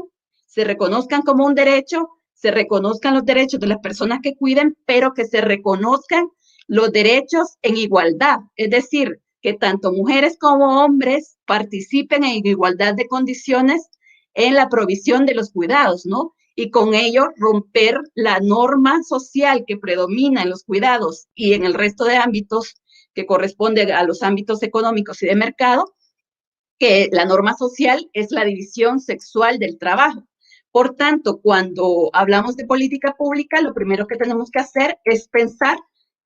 como un derecho, se reconozcan los derechos de las personas que cuiden, pero que se reconozcan los derechos en igualdad, es decir, que tanto mujeres como hombres participen en igualdad de condiciones en la provisión de los cuidados, ¿no? Y con ello romper la norma social que predomina en los cuidados y en el resto de ámbitos que corresponde a los ámbitos económicos y de mercado, que la norma social es la división sexual del trabajo. Por tanto, cuando hablamos de política pública, lo primero que tenemos que hacer es pensar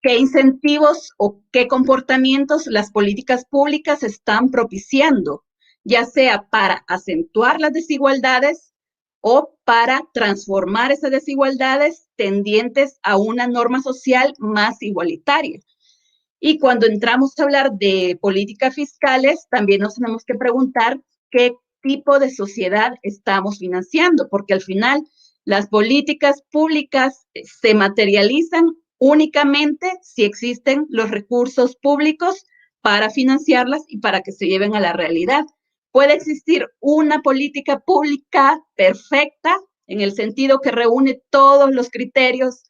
qué incentivos o qué comportamientos las políticas públicas están propiciando, ya sea para acentuar las desigualdades o para transformar esas desigualdades tendientes a una norma social más igualitaria. Y cuando entramos a hablar de políticas fiscales, también nos tenemos que preguntar qué tipo de sociedad estamos financiando, porque al final las políticas públicas se materializan únicamente si existen los recursos públicos para financiarlas y para que se lleven a la realidad. Puede existir una política pública perfecta en el sentido que reúne todos los criterios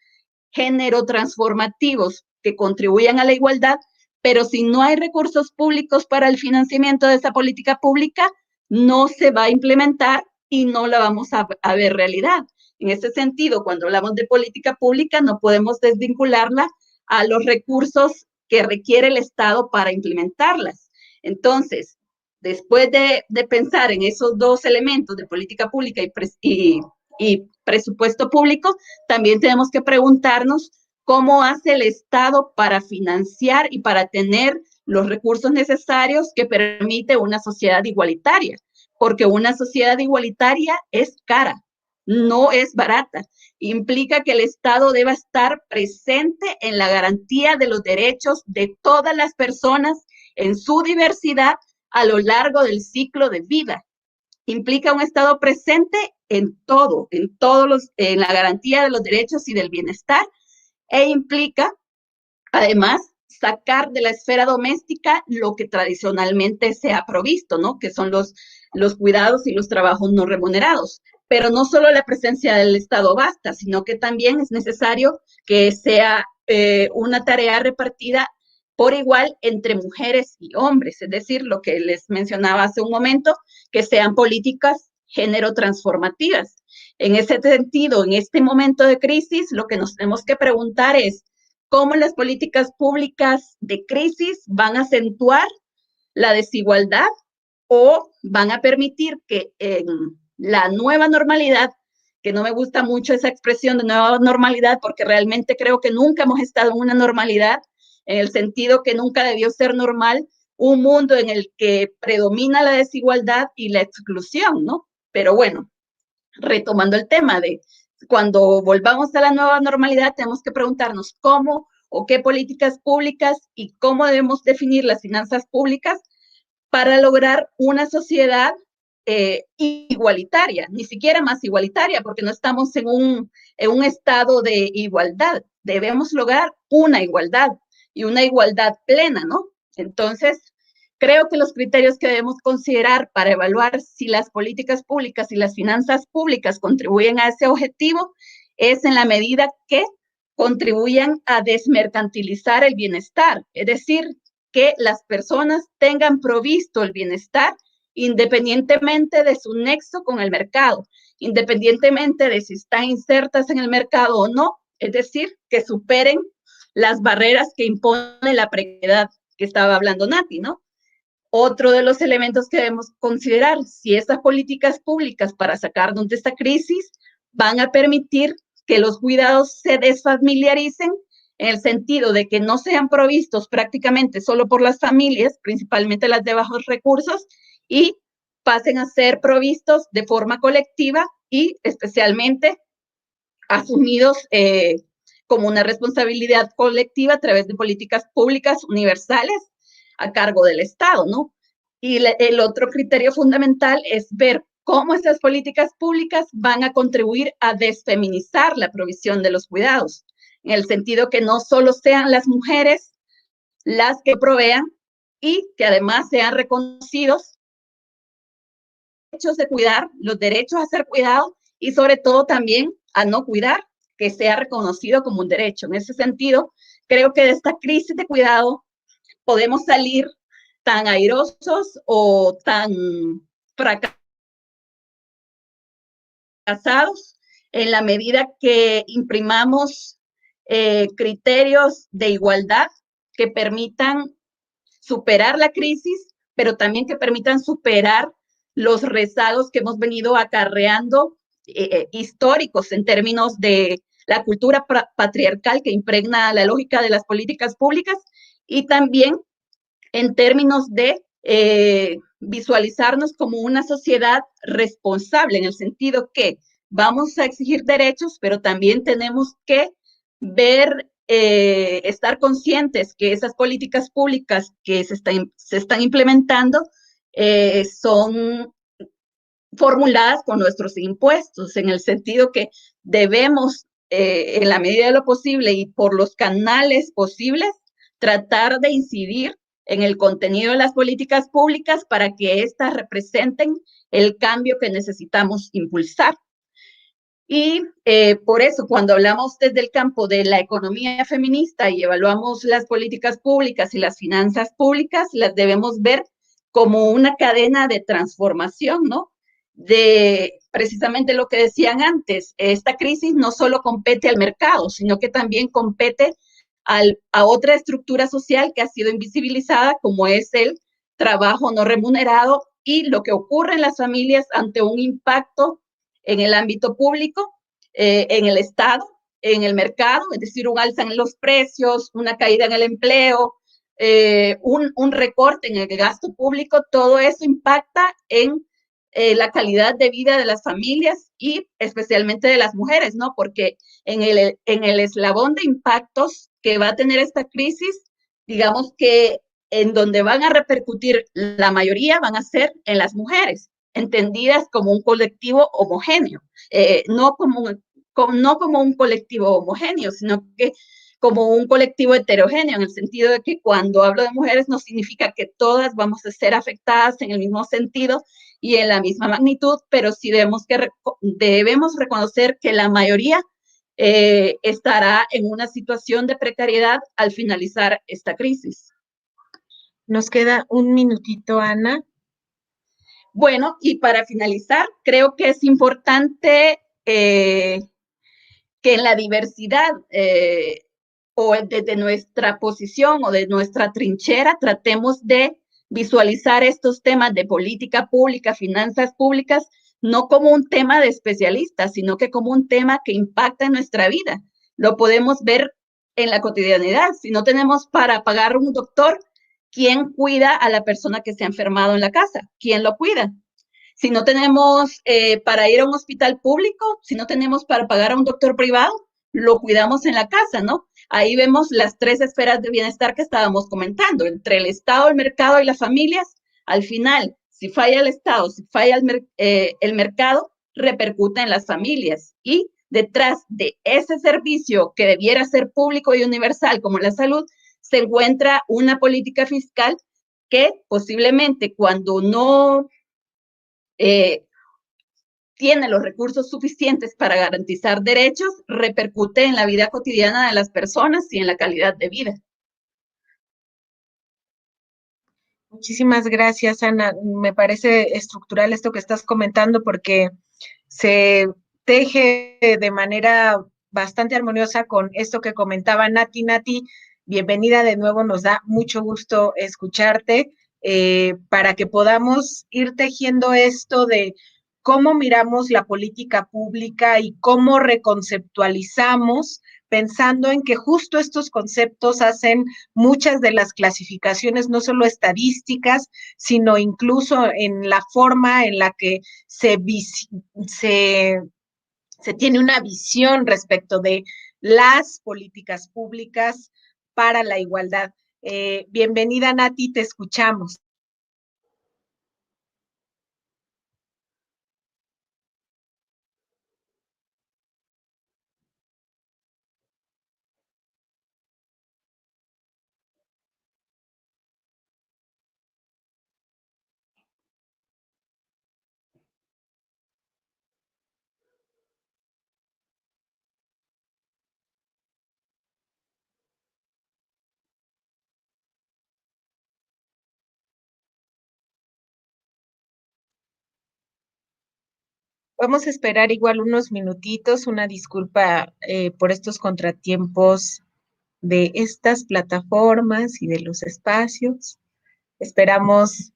género transformativos que contribuyan a la igualdad, pero si no hay recursos públicos para el financiamiento de esa política pública, no se va a implementar y no la vamos a ver realidad. En ese sentido, cuando hablamos de política pública, no podemos desvincularla a los recursos que requiere el Estado para implementarlas. Entonces, después de pensar en esos dos elementos de política pública y presupuesto público, también tenemos que preguntarnos cómo hace el Estado para financiar y para tener los recursos necesarios que permite una sociedad igualitaria, porque una sociedad igualitaria es cara, no es barata. Implica que el Estado deba estar presente en la garantía de los derechos de todas las personas en su diversidad a lo largo del ciclo de vida. Implica un Estado presente en todo, en la garantía de los derechos y del bienestar, e implica, además, sacar de la esfera doméstica lo que tradicionalmente se ha provisto, ¿no? Que son los cuidados y los trabajos no remunerados. Pero no solo la presencia del Estado basta, sino que también es necesario que sea una tarea repartida por igual entre mujeres y hombres, es decir, lo que les mencionaba hace un momento, que sean políticas género transformativas. En ese sentido, en este momento de crisis, lo que nos tenemos que preguntar es cómo las políticas públicas de crisis van a acentuar la desigualdad o van a permitir que en la nueva normalidad, que no me gusta mucho esa expresión de nueva normalidad, porque realmente creo que nunca hemos estado en una normalidad, en el sentido que nunca debió ser normal un mundo en el que predomina la desigualdad y la exclusión, ¿no? Pero bueno, retomando el tema de cuando volvamos a la nueva normalidad, tenemos que preguntarnos cómo o qué políticas públicas y cómo debemos definir las finanzas públicas para lograr una sociedad igualitaria, ni siquiera más igualitaria, porque no estamos en un estado de igualdad. Debemos lograr una igualdad y una igualdad plena, ¿no? Entonces, creo que los criterios que debemos considerar para evaluar si las políticas públicas y las finanzas públicas contribuyen a ese objetivo es en la medida que contribuyan a desmercantilizar el bienestar, es decir, que las personas tengan provisto el bienestar independientemente de su nexo con el mercado, independientemente de si están insertas en el mercado o no, es decir, que superen las barreras que impone la precariedad que estaba hablando Nati, ¿no? Otro de los elementos que debemos considerar, si estas políticas públicas para sacarnos de esta crisis van a permitir que los cuidados se desfamiliaricen en el sentido de que no sean provistos prácticamente solo por las familias, principalmente las de bajos recursos, y pasen a ser provistos de forma colectiva y especialmente asumidos como una responsabilidad colectiva a través de políticas públicas universales a cargo del Estado, ¿no? Y el otro criterio fundamental es ver cómo esas políticas públicas van a contribuir a desfeminizar la provisión de los cuidados, en el sentido que no solo sean las mujeres las que provean y que además sean reconocidos los derechos de cuidar, los derechos a ser cuidados y sobre todo también a no cuidar, que sea reconocido como un derecho. En ese sentido, creo que de esta crisis de cuidado podemos salir tan airosos o tan fracasados en la medida que imprimamos criterios de igualdad que permitan superar la crisis, pero también que permitan superar los rezagos que hemos venido acarreando históricos en términos de la cultura patriarcal que impregna la lógica de las políticas públicas y también en términos de visualizarnos como una sociedad responsable, en el sentido que vamos a exigir derechos, pero también tenemos que ver, estar conscientes que esas políticas públicas que se están implementando son formuladas con nuestros impuestos, en el sentido que debemos, en la medida de lo posible y por los canales posibles, tratar de incidir en el contenido de las políticas públicas para que éstas representen el cambio que necesitamos impulsar. Y por eso, cuando hablamos desde el campo de la economía feminista y evaluamos las políticas públicas y las finanzas públicas, las debemos ver como una cadena de transformación, ¿no? De precisamente lo que decían antes, esta crisis no solo compete al mercado, sino que también compete a otra estructura social que ha sido invisibilizada, como es el trabajo no remunerado y lo que ocurre en las familias ante un impacto en el ámbito público, en el Estado, en el mercado, es decir, un alza en los precios, una caída en el empleo, un recorte en el gasto público, todo eso impacta en la calidad de vida de las familias y especialmente de las mujeres, ¿no? Porque en el eslabón de impactos que va a tener esta crisis, digamos que en donde van a repercutir la mayoría van a ser en las mujeres, entendidas como un colectivo homogéneo, no como un colectivo homogéneo, sino que como un colectivo heterogéneo, en el sentido de que cuando hablo de mujeres no significa que todas vamos a ser afectadas en el mismo sentido y en la misma magnitud, pero sí debemos reconocer que la mayoría estará en una situación de precariedad al finalizar esta crisis. Nos queda un minutito, Ana. Bueno, y para finalizar, creo que es importante que en la diversidad o desde nuestra posición o de nuestra trinchera, tratemos de visualizar estos temas de política pública, finanzas públicas, no como un tema de especialistas, sino que como un tema que impacta en nuestra vida. Lo podemos ver en la cotidianidad. Si no tenemos para pagar un doctor, ¿quién cuida a la persona que se ha enfermado en la casa? ¿Quién lo cuida? Si no tenemos para ir a un hospital público, si no tenemos para pagar a un doctor privado, lo cuidamos en la casa, ¿no? Ahí vemos las tres esferas de bienestar que estábamos comentando, entre el Estado, el mercado y las familias. Al final, si falla el Estado, si falla el mercado, repercute en las familias. Y detrás de ese servicio que debiera ser público y universal como la salud, se encuentra una política fiscal que posiblemente cuando no tiene los recursos suficientes para garantizar derechos, repercute en la vida cotidiana de las personas y en la calidad de vida. Muchísimas gracias, Ana. Me parece estructural esto que estás comentando porque se teje de manera bastante armoniosa con esto que comentaba Nati. Nati, bienvenida de nuevo, nos da mucho gusto escucharte para que podamos ir tejiendo esto de cómo miramos la política pública y cómo reconceptualizamos pensando en que justo estos conceptos hacen muchas de las clasificaciones, no solo estadísticas, sino incluso en la forma en la que se, se tiene una visión respecto de las políticas públicas para la igualdad. Bienvenida, Nati, te escuchamos. Vamos a esperar igual unos minutitos, una disculpa por estos contratiempos de estas plataformas y de los espacios. Esperamos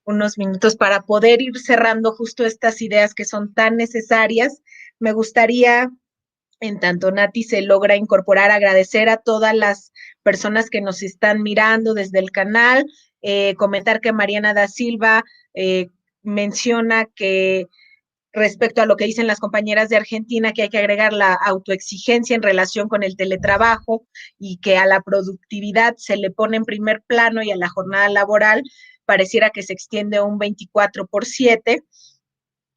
unos minutos para poder ir cerrando justo estas ideas que son tan necesarias. Me gustaría, en tanto Nati se logra incorporar, agradecer a todas las personas que nos están mirando desde el canal, comentar que Mariana da Silva menciona que respecto a lo que dicen las compañeras de Argentina, que hay que agregar la autoexigencia en relación con el teletrabajo y que a la productividad se le pone en primer plano y a la jornada laboral pareciera que se extiende un 24/7.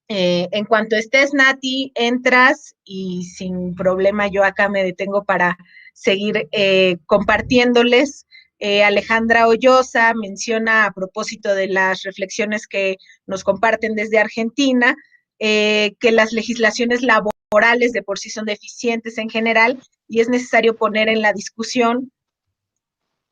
En cuanto estés, Nati, entras y sin problema yo acá me detengo para seguir compartiéndoles. Alejandra Hoyosa menciona a propósito de las reflexiones que nos comparten desde Argentina, que las legislaciones laborales de por sí son deficientes en general y es necesario poner en la discusión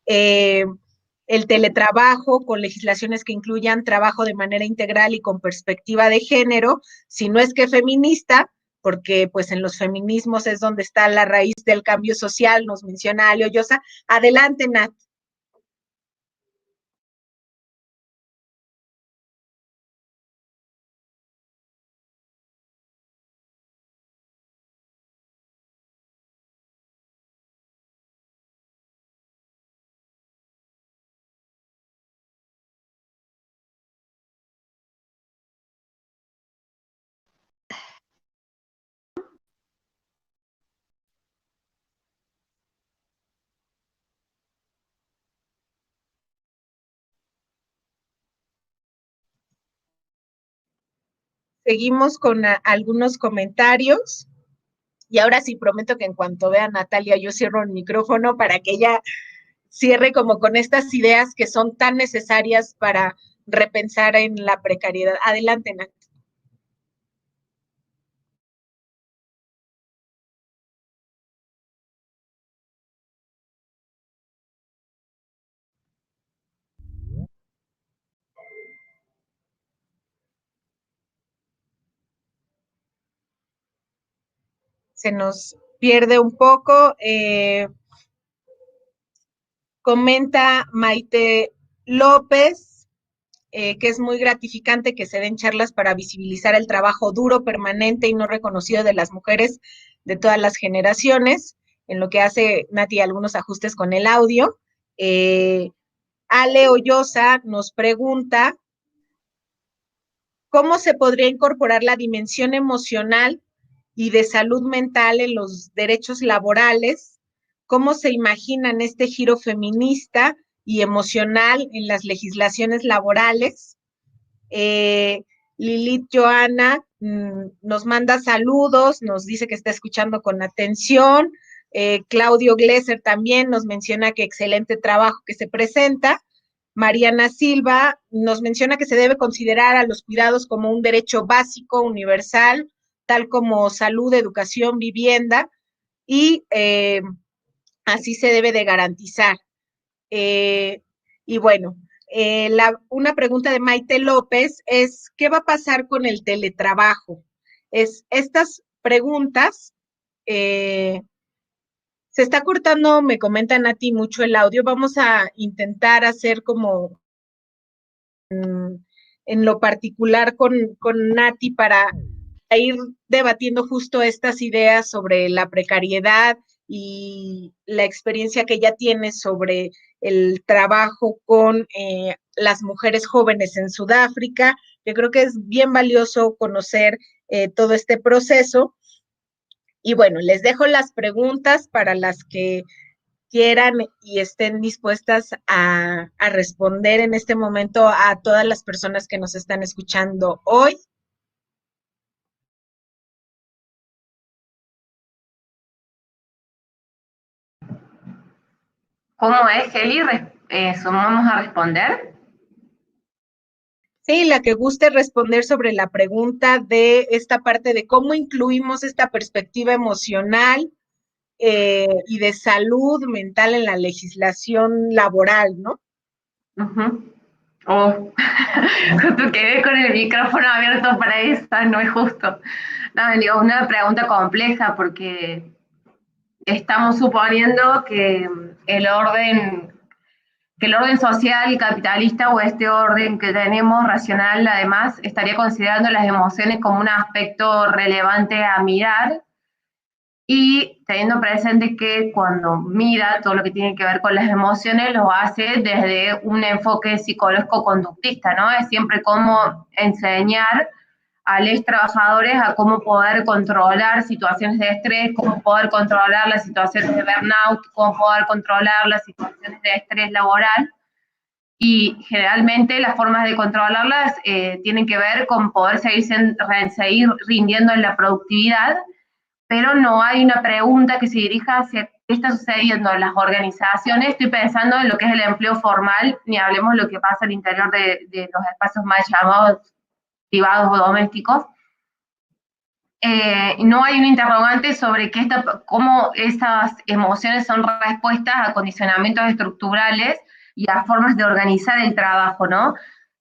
el teletrabajo con legislaciones que incluyan trabajo de manera integral y con perspectiva de género, si no es que feminista, porque pues en los feminismos es donde está la raíz del cambio social, nos menciona Ale Ollosa. Adelante, Nat. Seguimos con algunos comentarios. Y ahora sí prometo que en cuanto vea a Natalia, yo cierro el micrófono para que ella cierre como con estas ideas que son tan necesarias para repensar en la precariedad. Adelante, Nat. se nos pierde un poco. Comenta Maite López, que es muy gratificante que se den charlas para visibilizar el trabajo duro, permanente y no reconocido de las mujeres de todas las generaciones, en lo que hace Nati algunos ajustes con el audio. Ale Hoyosa nos pregunta, ¿cómo se podría incorporar la dimensión emocional y de salud mental en los derechos laborales? ¿Cómo se imaginan este giro feminista y emocional en las legislaciones laborales? Lilith Joana nos manda saludos, nos dice que está escuchando con atención. Claudio Glesser también nos menciona que excelente trabajo que se presenta. Mariana Silva nos menciona que se debe considerar a los cuidados como un derecho básico, universal, tal como salud, educación, vivienda, y así se debe de garantizar. Y bueno, una pregunta de Maite López es, ¿qué va a pasar con el teletrabajo? Estas preguntas, se está cortando, me comentan a ti mucho el audio, vamos a intentar hacer como en lo particular con Nati para ir debatiendo justo estas ideas sobre la precariedad y la experiencia que ella tiene sobre el trabajo con las mujeres jóvenes en Sudáfrica. Yo creo que es bien valioso conocer todo este proceso. Y bueno, les dejo las preguntas para las que quieran y estén dispuestas a responder en este momento a todas las personas que nos están escuchando hoy. ¿Cómo es, Heli? ¿Sumamos a responder? Sí, la que guste responder sobre la pregunta de esta parte de cómo incluimos esta perspectiva emocional y de salud mental en la legislación laboral, ¿no? Oh, justo quedé con el micrófono abierto para esta, no es justo. No, digo, una pregunta compleja porque estamos suponiendo que el orden social capitalista o este orden que tenemos racional, además, estaría considerando las emociones como un aspecto relevante a mirar y teniendo presente que cuando mira todo lo que tiene que ver con las emociones lo hace desde un enfoque psicológico-conductista, ¿no? Es siempre cómo enseñar a los trabajadores a cómo poder controlar situaciones de estrés, cómo poder controlar las situaciones de burnout, cómo poder controlar las situaciones de estrés laboral. Y generalmente las formas de controlarlas tienen que ver con poder seguir rindiendo en la productividad, pero no hay una pregunta que se dirija hacia qué está sucediendo en las organizaciones. Estoy pensando en lo que es el empleo formal, ni hablemos de lo que pasa al interior de los espacios más llamados privados o domésticos. No hay un interrogante sobre cómo esas emociones son respuestas a condicionamientos estructurales y a formas de organizar el trabajo, ¿no?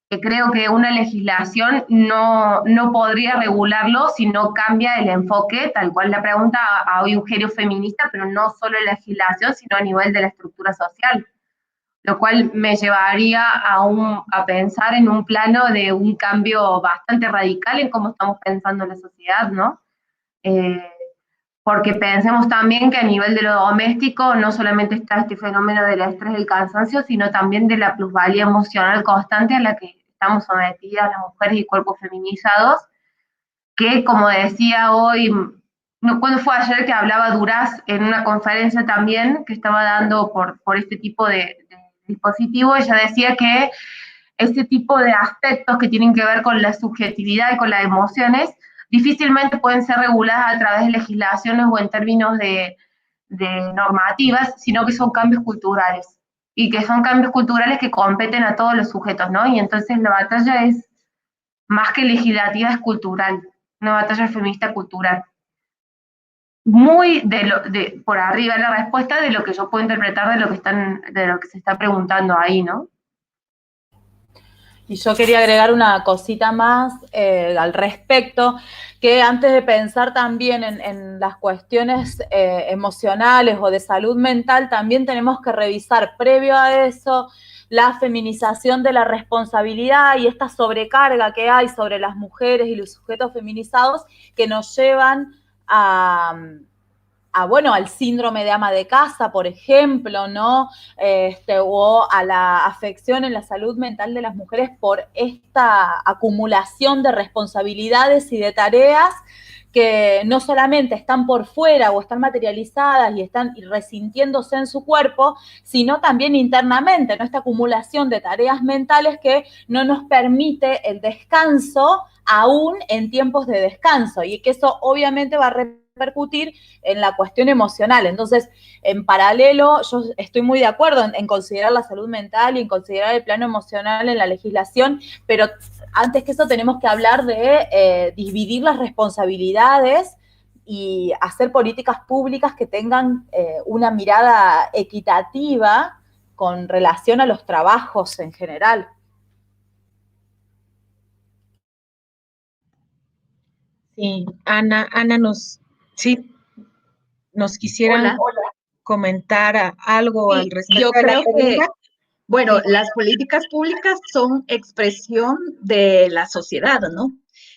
Creo que una legislación no podría regularlo si no cambia el enfoque, tal cual la pregunta a hoy un género feminista, pero no solo en la legislación, sino a nivel de la estructura social, lo cual me llevaría a pensar en un plano de un cambio bastante radical en cómo estamos pensando la sociedad, ¿no? Porque pensemos también que a nivel de lo doméstico no solamente está este fenómeno del estrés y el cansancio, sino también de la plusvalía emocional constante a la que estamos sometidas las mujeres y cuerpos feminizados, que como decía hoy, no, cuando fue ayer que hablaba Duraz en una conferencia también que estaba dando por este tipo de dispositivo, ella decía que este tipo de aspectos que tienen que ver con la subjetividad y con las emociones difícilmente pueden ser reguladas a través de legislaciones o en términos de normativas, sino que son cambios culturales, y que son cambios culturales que competen a todos los sujetos, ¿no? Y entonces la batalla es, más que legislativa, es cultural, una batalla feminista cultural. Muy por arriba la respuesta de lo que yo puedo interpretar de lo que se está preguntando ahí, ¿no? Y yo quería agregar una cosita más al respecto, que antes de pensar también en las cuestiones emocionales o de salud mental, también tenemos que revisar previo a eso la feminización de la responsabilidad y esta sobrecarga que hay sobre las mujeres y los sujetos feminizados que nos llevan bueno, al síndrome de ama de casa, por ejemplo, ¿no? O a la afección en la salud mental de las mujeres por esta acumulación de responsabilidades y de tareas que no solamente están por fuera o están materializadas y están resintiéndose en su cuerpo, sino también internamente, ¿no? Esta acumulación de tareas mentales que no nos permite el descanso aún en tiempos de descanso y que eso obviamente va a repercutir en la cuestión emocional. Entonces, en paralelo, yo estoy muy de acuerdo en considerar la salud mental y en considerar el plano emocional en la legislación, pero antes que eso tenemos que hablar de dividir las responsabilidades y hacer políticas públicas que tengan una mirada equitativa con relación a los trabajos en general. Sí, Ana nos quisieran comentar algo al Sí, respecto yo de la creo que, pregunta. bueno, Sí. las políticas públicas son expresión de la sociedad, ¿no?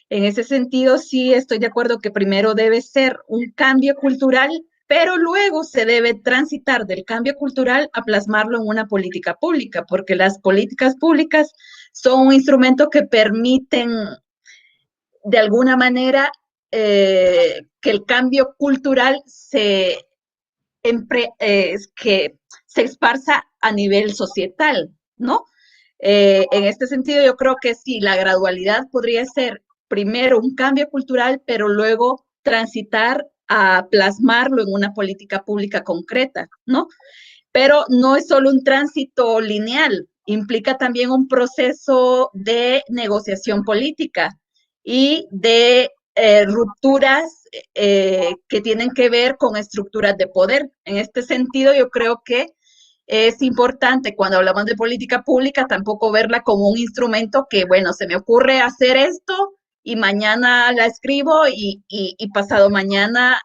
En ese sentido, sí estoy de acuerdo que primero debe ser un cambio cultural, pero luego se debe transitar del cambio cultural a plasmarlo en una política pública, porque las políticas públicas son un instrumento que permiten, de alguna manera, que el cambio cultural que se esparza a nivel societal, ¿no? En este sentido, yo creo que sí, la gradualidad podría ser primero un cambio cultural, pero luego transitar a plasmarlo en una política pública concreta, ¿no? Pero no es solo un tránsito lineal, implica también un proceso de negociación política y de rupturas que tienen que ver con estructuras de poder. En este sentido, yo creo que es importante cuando hablamos de política pública tampoco verla como un instrumento que, bueno, se me ocurre hacer esto y mañana la escribo y pasado mañana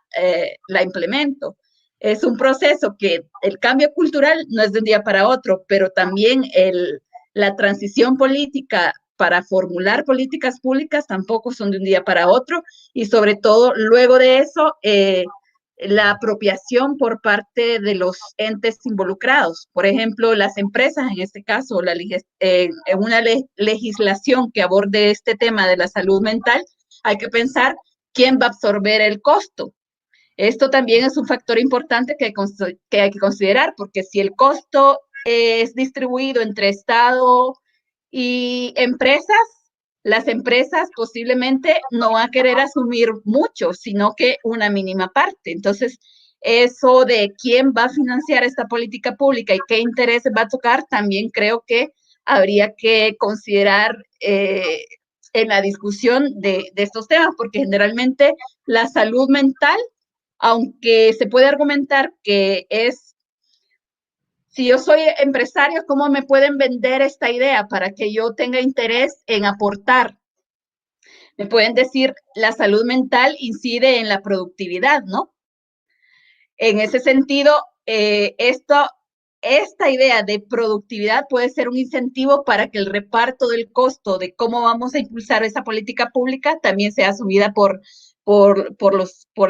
la implemento. Es un proceso que el cambio cultural no es de un día para otro, pero también la transición política para formular políticas públicas tampoco son de un día para otro y sobre todo luego de eso la apropiación por parte de los entes involucrados. Por ejemplo, las empresas, en este caso, en una legislación que aborde este tema de la salud mental, hay que pensar quién va a absorber el costo. Esto también es un factor importante que hay que considerar, porque si el costo es distribuido entre Estado y empresas, las empresas posiblemente no van a querer asumir mucho, sino que una mínima parte. Entonces, eso de quién va a financiar esta política pública y qué intereses va a tocar, también creo que habría que considerar en la discusión de estos temas, porque generalmente la salud mental, aunque se puede argumentar que es, si yo soy empresario, ¿cómo me pueden vender esta idea para que yo tenga interés en aportar? Me pueden decir, la salud mental incide en la productividad, ¿no? En ese sentido, esta idea de productividad puede ser un incentivo para que el reparto del costo de cómo vamos a impulsar esa política pública también sea asumida por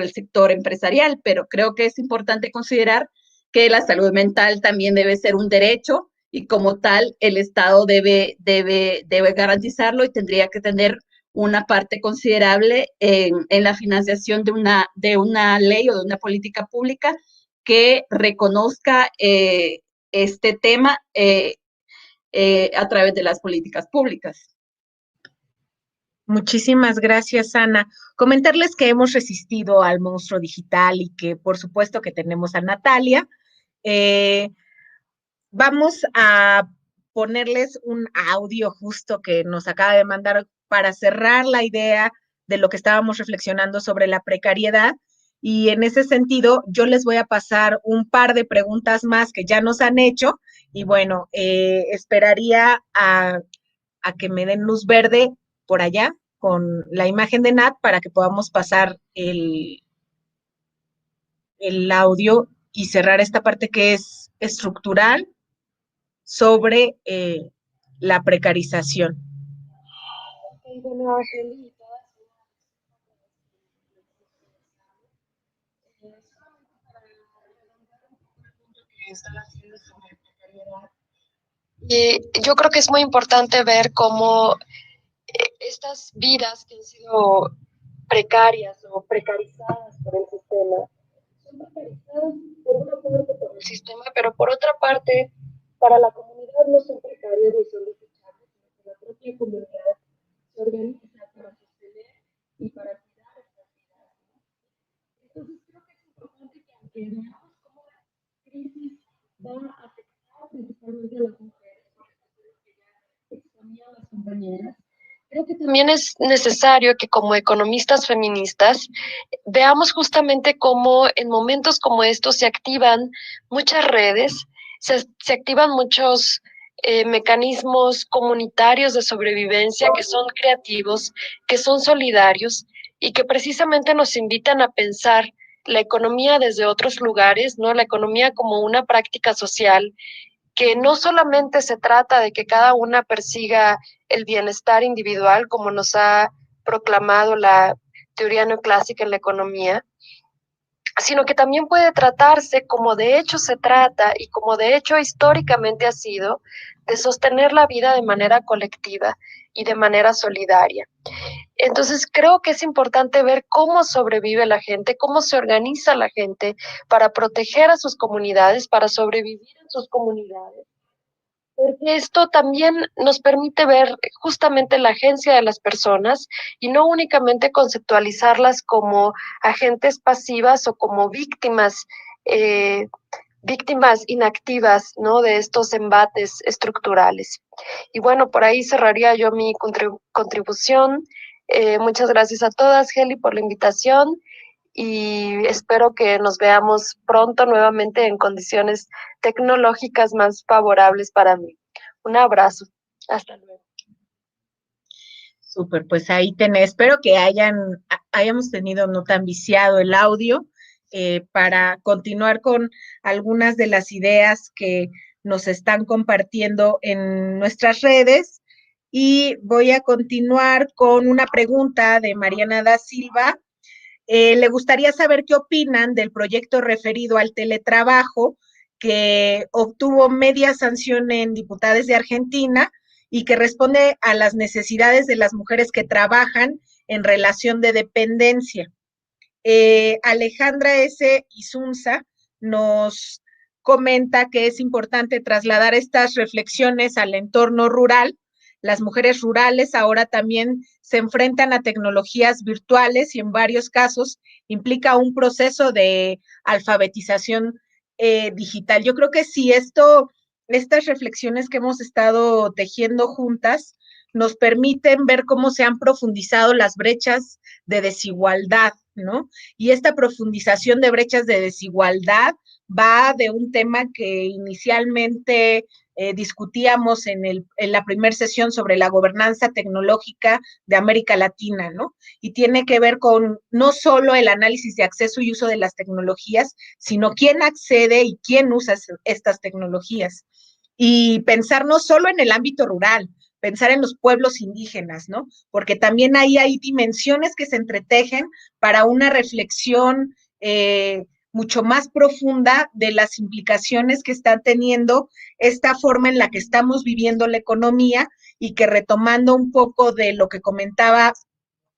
el sector empresarial, pero creo que es importante considerar que la salud mental también debe ser un derecho y como tal el Estado debe garantizarlo y tendría que tener una parte considerable en la financiación de una ley o de una política pública que reconozca este tema a través de las políticas públicas. Muchísimas gracias, Ana. Comentarles que hemos resistido al monstruo digital y que por supuesto que tenemos a Natalia. Vamos a ponerles un audio justo que nos acaba de mandar para cerrar la idea de lo que estábamos reflexionando sobre la precariedad. Y en ese sentido, yo les voy a pasar un par de preguntas más que ya nos han hecho. Y bueno, esperaría a que me den luz verde por allá con la imagen de Nat para que podamos pasar el audio y cerrar esta parte que es estructural sobre la precarización. Bueno, y yo creo que es muy importante ver cómo estas vidas que han sido precarias o precarizadas por el sistema, son precarizadas por una parte por el sistema, pero por otra parte, para la comunidad no son precarias ni son desechables, sino que la propia comunidad se organiza para sostener y para cuidar estas vidas. Entonces creo que es importante que aunque veamos cómo la crisis va a afectar principalmente a las mujeres, porque es lo que ya exponían las compañeras, creo que también es necesario que como economistas feministas veamos justamente cómo en momentos como estos se activan muchas redes, se activan muchos mecanismos comunitarios de sobrevivencia que son creativos, que son solidarios y que precisamente nos invitan a pensar la economía desde otros lugares, ¿no? La economía como una práctica social que no solamente se trata de que cada una persiga el bienestar individual, como nos ha proclamado la teoría neoclásica en la economía, sino que también puede tratarse, como de hecho se trata y como de hecho históricamente ha sido, de sostener la vida de manera colectiva y de manera solidaria. Entonces creo que es importante ver cómo sobrevive la gente, cómo se organiza la gente para proteger a sus comunidades, para sobrevivir en sus comunidades, porque esto también nos permite ver justamente la agencia de las personas y no únicamente conceptualizarlas como agentes pasivas o como eh, víctimas inactivas, ¿no? De estos embates estructurales. Y bueno, por ahí cerraría yo mi contribución. Muchas gracias a todas, Heli, por la invitación y espero que nos veamos pronto nuevamente en condiciones tecnológicas más favorables para mí. Un abrazo. Hasta luego. Súper, pues ahí tenés. Espero que hayamos tenido no tan viciado el audio para continuar con algunas de las ideas que nos están compartiendo en nuestras redes. Y voy a continuar con una pregunta de Mariana da Silva. Le gustaría saber qué opinan del proyecto referido al teletrabajo que obtuvo media sanción en Diputados de Argentina y que responde a las necesidades de las mujeres que trabajan en relación de dependencia. Alejandra S. Isunza nos comenta que es importante trasladar estas reflexiones al entorno rural. Las mujeres rurales ahora también se enfrentan a tecnologías virtuales y en varios casos implica un proceso de alfabetización digital. Yo creo que si estas reflexiones que hemos estado tejiendo juntas nos permiten ver cómo se han profundizado las brechas de desigualdad, ¿no? Y esta profundización de brechas de desigualdad va de un tema que inicialmente discutíamos en la primera sesión sobre la gobernanza tecnológica de América Latina, ¿no? Y tiene que ver con no solo el análisis de acceso y uso de las tecnologías, sino quién accede y quién usa estas tecnologías. Y pensar no solo en el ámbito rural, pensar en los pueblos indígenas, ¿no? Porque también ahí hay dimensiones que se entretejen para una reflexión mucho más profunda de las implicaciones que está teniendo esta forma en la que estamos viviendo la economía y que retomando un poco de lo que comentaba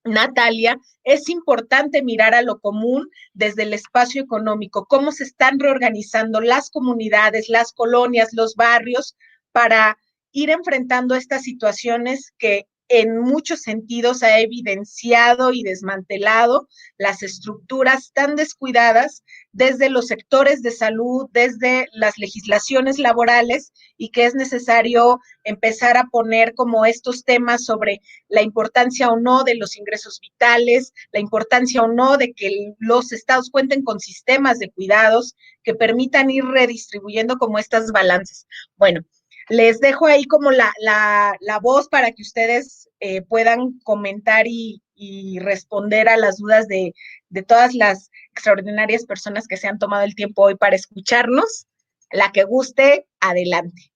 Natalia, es importante mirar a lo común desde el espacio económico, cómo se están reorganizando las comunidades, las colonias, los barrios, para ir enfrentando estas situaciones que en muchos sentidos ha evidenciado y desmantelado las estructuras tan descuidadas desde los sectores de salud, desde las legislaciones laborales, y que es necesario empezar a poner como estos temas sobre la importancia o no de los ingresos vitales, la importancia o no de que los estados cuenten con sistemas de cuidados que permitan ir redistribuyendo como estas balances. Bueno, Les dejo ahí como la voz para que ustedes puedan comentar y responder a las dudas de todas las extraordinarias personas que se han tomado el tiempo hoy para escucharnos. La que guste, adelante.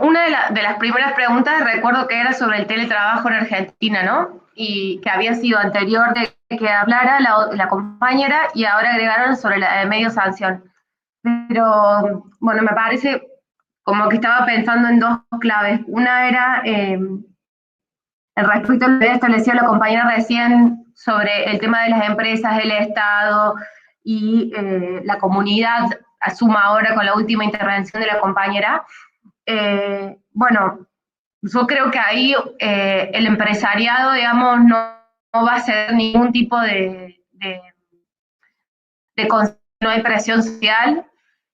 Una de las primeras preguntas recuerdo que era sobre el teletrabajo en Argentina, ¿no? Y que había sido anterior de que hablara la compañera y ahora agregaron sobre la de medio sanción. Pero, bueno, me parece como que estaba pensando en dos claves. Una era el respecto a lo que estableció la compañera recién sobre el tema de las empresas, el Estado y la comunidad, asuma ahora con la última intervención de la compañera. Bueno, yo creo que ahí el empresariado, digamos, no va a ser ningún tipo no hay presión social,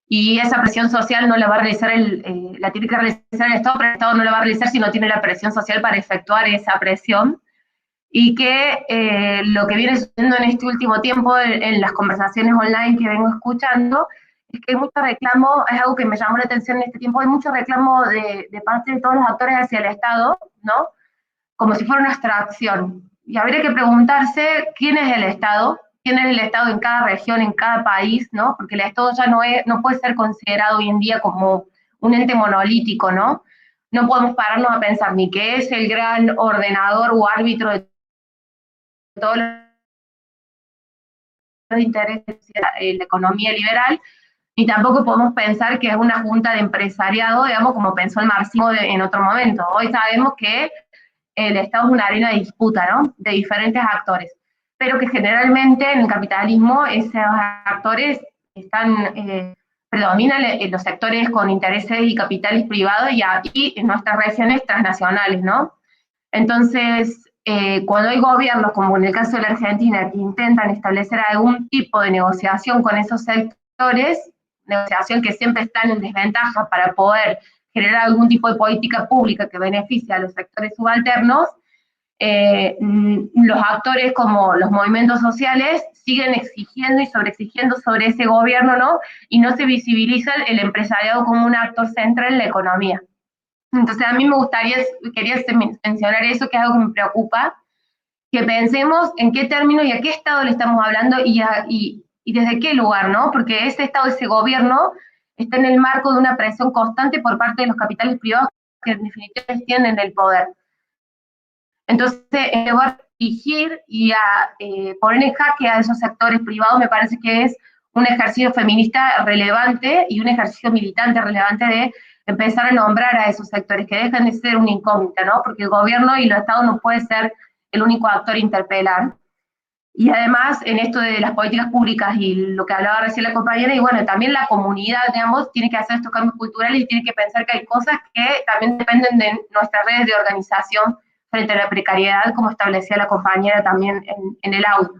y esa presión social no la va a realizar la tiene que realizar el Estado, pero el Estado no la va a realizar si no tiene la presión social para efectuar esa presión, y que lo que viene sucediendo en este último tiempo en las conversaciones online que vengo escuchando, es que hay mucho reclamo, es algo que me llamó la atención en este tiempo, hay mucho reclamo de parte de todos los actores hacia el Estado, ¿no? Como si fuera una abstracción. Y habría que preguntarse quién es el Estado en cada región, en cada país, ¿no? Porque el Estado ya no puede ser considerado hoy en día como un ente monolítico, ¿no? No podemos pararnos a pensar ni que es el gran ordenador o árbitro de todos los intereses de la economía liberal, ni tampoco podemos pensar que es una junta de empresariado, digamos, como pensó el marxismo en otro momento. Hoy sabemos que el Estado es una arena de disputa, ¿no? De diferentes actores, pero que generalmente en el capitalismo esos actores predominan en los sectores con intereses y capitales privados y en nuestras regiones transnacionales, ¿no? Entonces, cuando hay gobiernos, como en el caso de la Argentina, que intentan establecer algún tipo de negociación con esos sectores, negociación que siempre están en desventaja para poder generar algún tipo de política pública que beneficie a los sectores subalternos, los actores como los movimientos sociales siguen exigiendo y sobreexigiendo sobre ese gobierno, ¿no? Y no se visibiliza el empresariado como un actor central en la economía. Entonces a mí quería mencionar eso, que es algo que me preocupa, que pensemos en qué términos y a qué Estado le estamos hablando y desde qué lugar, ¿no? Porque ese Estado, ese gobierno, está en el marco de una presión constante por parte de los capitales privados que en definitiva tienen el poder. Entonces, en lugar de exigir y poner en jaque a esos sectores privados, me parece que es un ejercicio feminista relevante y un ejercicio militante relevante de empezar a nombrar a esos sectores, que dejan de ser una incógnita, ¿no? Porque el gobierno y los estados no pueden ser el único actor a interpelar. Y además, en esto de las políticas públicas y lo que hablaba recién la compañera, y bueno, también la comunidad, digamos, tiene que hacer estos cambios culturales y tiene que pensar que hay cosas que también dependen de nuestras redes de organización frente a la precariedad, como establecía la compañera también en el audio.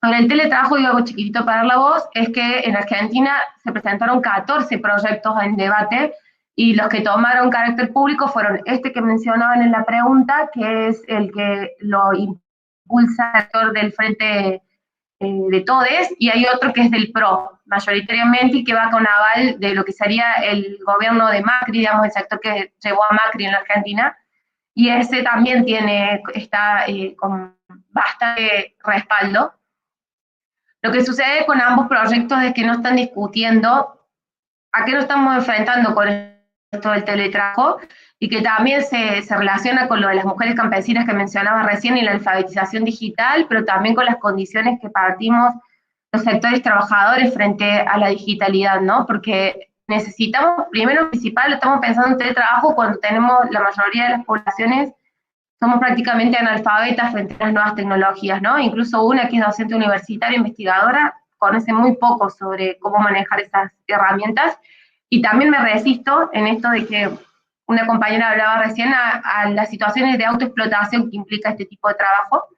Sobre el teletrabajo, digo algo chiquitito para dar la voz, es que en Argentina se presentaron 14 proyectos en debate, y los que tomaron carácter público fueron este que mencionaban en la pregunta, que es el que lo impulsa el actor del Frente de Todes, y hay otro que es del PRO, mayoritariamente, y que va con aval de lo que sería el gobierno de Macri, digamos, el sector que llevó a Macri en la Argentina, y ese también está con bastante respaldo. Lo que sucede con ambos proyectos es que no están discutiendo a qué nos estamos enfrentando con esto del teletrabajo, y que también se relaciona con lo de las mujeres campesinas que mencionaba recién y la alfabetización digital, pero también con las condiciones que partimos los sectores trabajadores frente a la digitalidad, ¿no? Porque necesitamos, primero principal, estamos pensando en teletrabajo cuando tenemos la mayoría de las poblaciones somos prácticamente analfabetas frente a las nuevas tecnologías, ¿no? Incluso una que es docente universitaria, investigadora, conoce muy poco sobre cómo manejar esas herramientas, y también me resisto en esto de que una compañera hablaba recién a las situaciones de autoexplotación que implica este tipo de trabajo,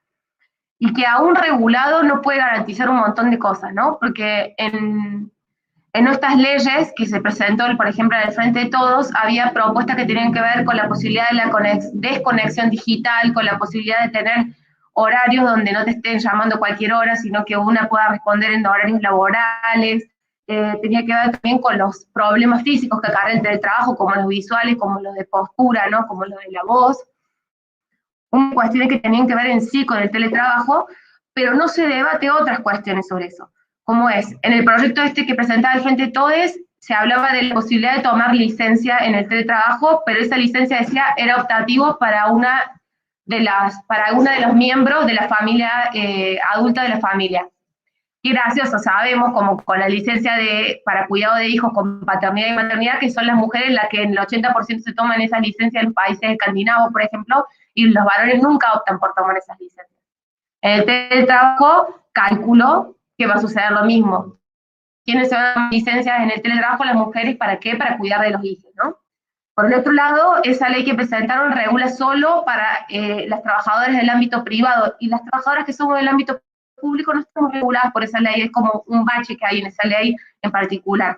y que aún regulado no puede garantizar un montón de cosas, ¿no? Porque en estas leyes que se presentó, por ejemplo, en el Frente de Todos, había propuestas que tenían que ver con la posibilidad de la desconexión digital, con la posibilidad de tener horarios donde no te estén llamando cualquier hora, sino que una pueda responder en horarios laborales, tenía que ver también con los problemas físicos que acarrea el teletrabajo, como los visuales, como los de postura, ¿no? Como los de la voz, cuestiones que tenían que ver en sí con el teletrabajo, pero no se debate otras cuestiones sobre eso. Como es, en el proyecto este que presentaba el Frente Todes, se hablaba de la posibilidad de tomar licencia en el teletrabajo, pero esa licencia decía era optativo para una de los miembros de la familia adulta de la familia. Y gracioso, sabemos como con la licencia para cuidado de hijos con paternidad y maternidad, que son las mujeres las que en el 80% se toman esas licencias en los países escandinavos, por ejemplo, y los varones nunca optan por tomar esas licencias. En el teletrabajo calculó que va a suceder lo mismo. ¿Quiénes se van a dar licencias en el teletrabajo? Las mujeres, ¿para qué? Para cuidar de los hijos, ¿no? Por el otro lado, esa ley que presentaron regula solo para las trabajadoras del ámbito privado, y las trabajadoras que somos del ámbito público no estamos reguladas por esa ley, es como un bache que hay en esa ley en particular.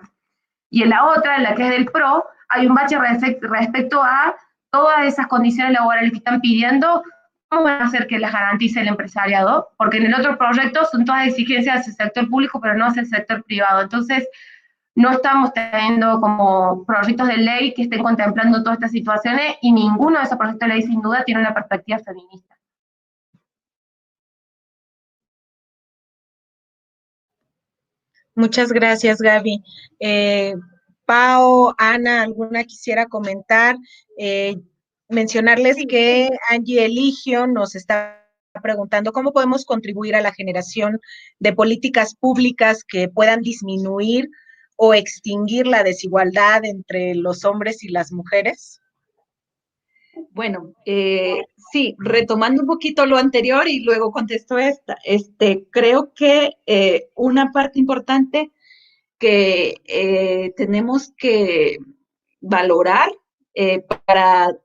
Y en la otra, en la que es del PRO, hay un bache respecto a todas esas condiciones laborales que están pidiendo. ¿Cómo van a hacer que las garantice el empresariado? Porque en el otro proyecto son todas exigencias hacia el sector público, pero no hacia el sector privado. Entonces, no estamos teniendo como proyectos de ley que estén contemplando todas estas situaciones, y ninguno de esos proyectos de ley sin duda tiene una perspectiva feminista. Muchas gracias, Gaby. Pao, Ana, ¿alguna quisiera comentar? Mencionarles que Angie Eligio nos está preguntando cómo podemos contribuir a la generación de políticas públicas que puedan disminuir o extinguir la desigualdad entre los hombres y las mujeres. Bueno, sí, retomando un poquito lo anterior y luego contesto esta. Creo que una parte importante que tenemos que valorar para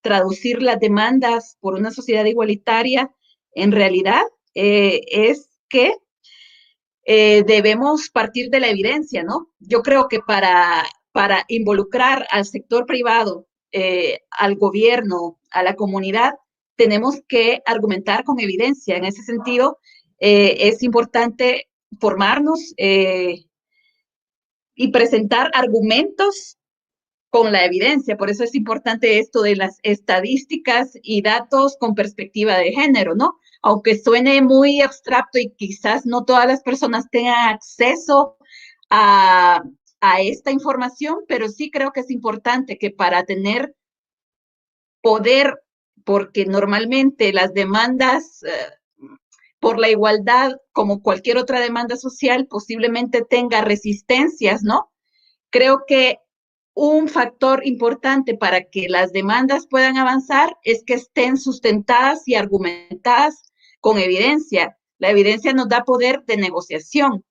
traducir las demandas por una sociedad igualitaria en realidad es que debemos partir de la evidencia, ¿no? Yo creo que para involucrar al sector privado, al gobierno, a la comunidad, tenemos que argumentar con evidencia. En ese sentido, es importante formarnos y presentar argumentos con la evidencia. Por eso es importante esto de las estadísticas y datos con perspectiva de género, ¿no? Aunque suene muy abstracto y quizás no todas las personas tengan acceso a esta información, pero sí creo que es importante que para tener poder, porque normalmente las demandas por la igualdad, como cualquier otra demanda social, posiblemente tenga resistencias, ¿no? Creo que un factor importante para que las demandas puedan avanzar es que estén sustentadas y argumentadas con evidencia. La evidencia nos da poder de negociación.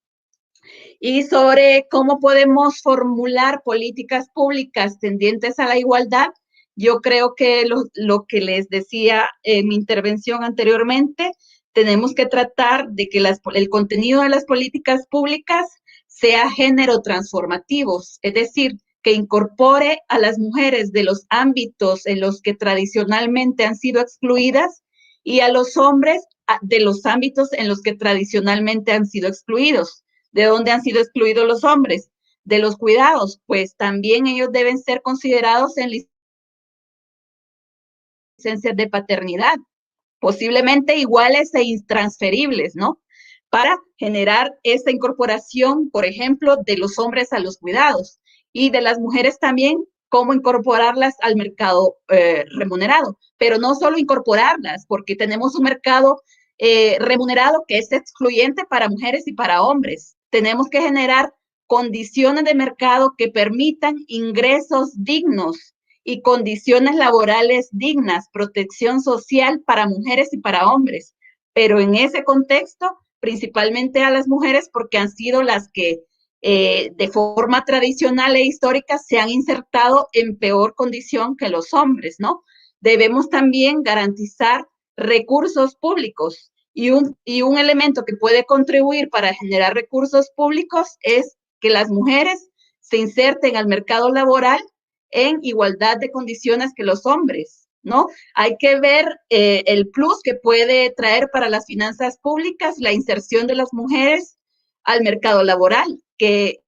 Y sobre cómo podemos formular políticas públicas tendientes a la igualdad, yo creo que lo que les decía en mi intervención anteriormente, tenemos que tratar de que el contenido de las políticas públicas sea género transformativos, es decir, que incorpore a las mujeres de los ámbitos en los que tradicionalmente han sido excluidas y a los hombres de los ámbitos en los que tradicionalmente han sido excluidos. ¿De dónde han sido excluidos los hombres? De los cuidados, pues también ellos deben ser considerados en licencias de paternidad, posiblemente iguales e intransferibles, ¿no? Para generar esa incorporación, por ejemplo, de los hombres a los cuidados y de las mujeres también, cómo incorporarlas al mercado remunerado, pero no solo incorporarlas, porque tenemos un mercado remunerado que es excluyente para mujeres y para hombres. Tenemos que generar condiciones de mercado que permitan ingresos dignos y condiciones laborales dignas, protección social para mujeres y para hombres, pero en ese contexto, principalmente a las mujeres, porque han sido las que de forma tradicional e histórica se han insertado en peor condición que los hombres, ¿no? Debemos también garantizar recursos públicos y un elemento que puede contribuir para generar recursos públicos es que las mujeres se inserten al mercado laboral en igualdad de condiciones que los hombres, ¿no? Hay que ver el plus que puede traer para las finanzas públicas la inserción de las mujeres al mercado laboral, que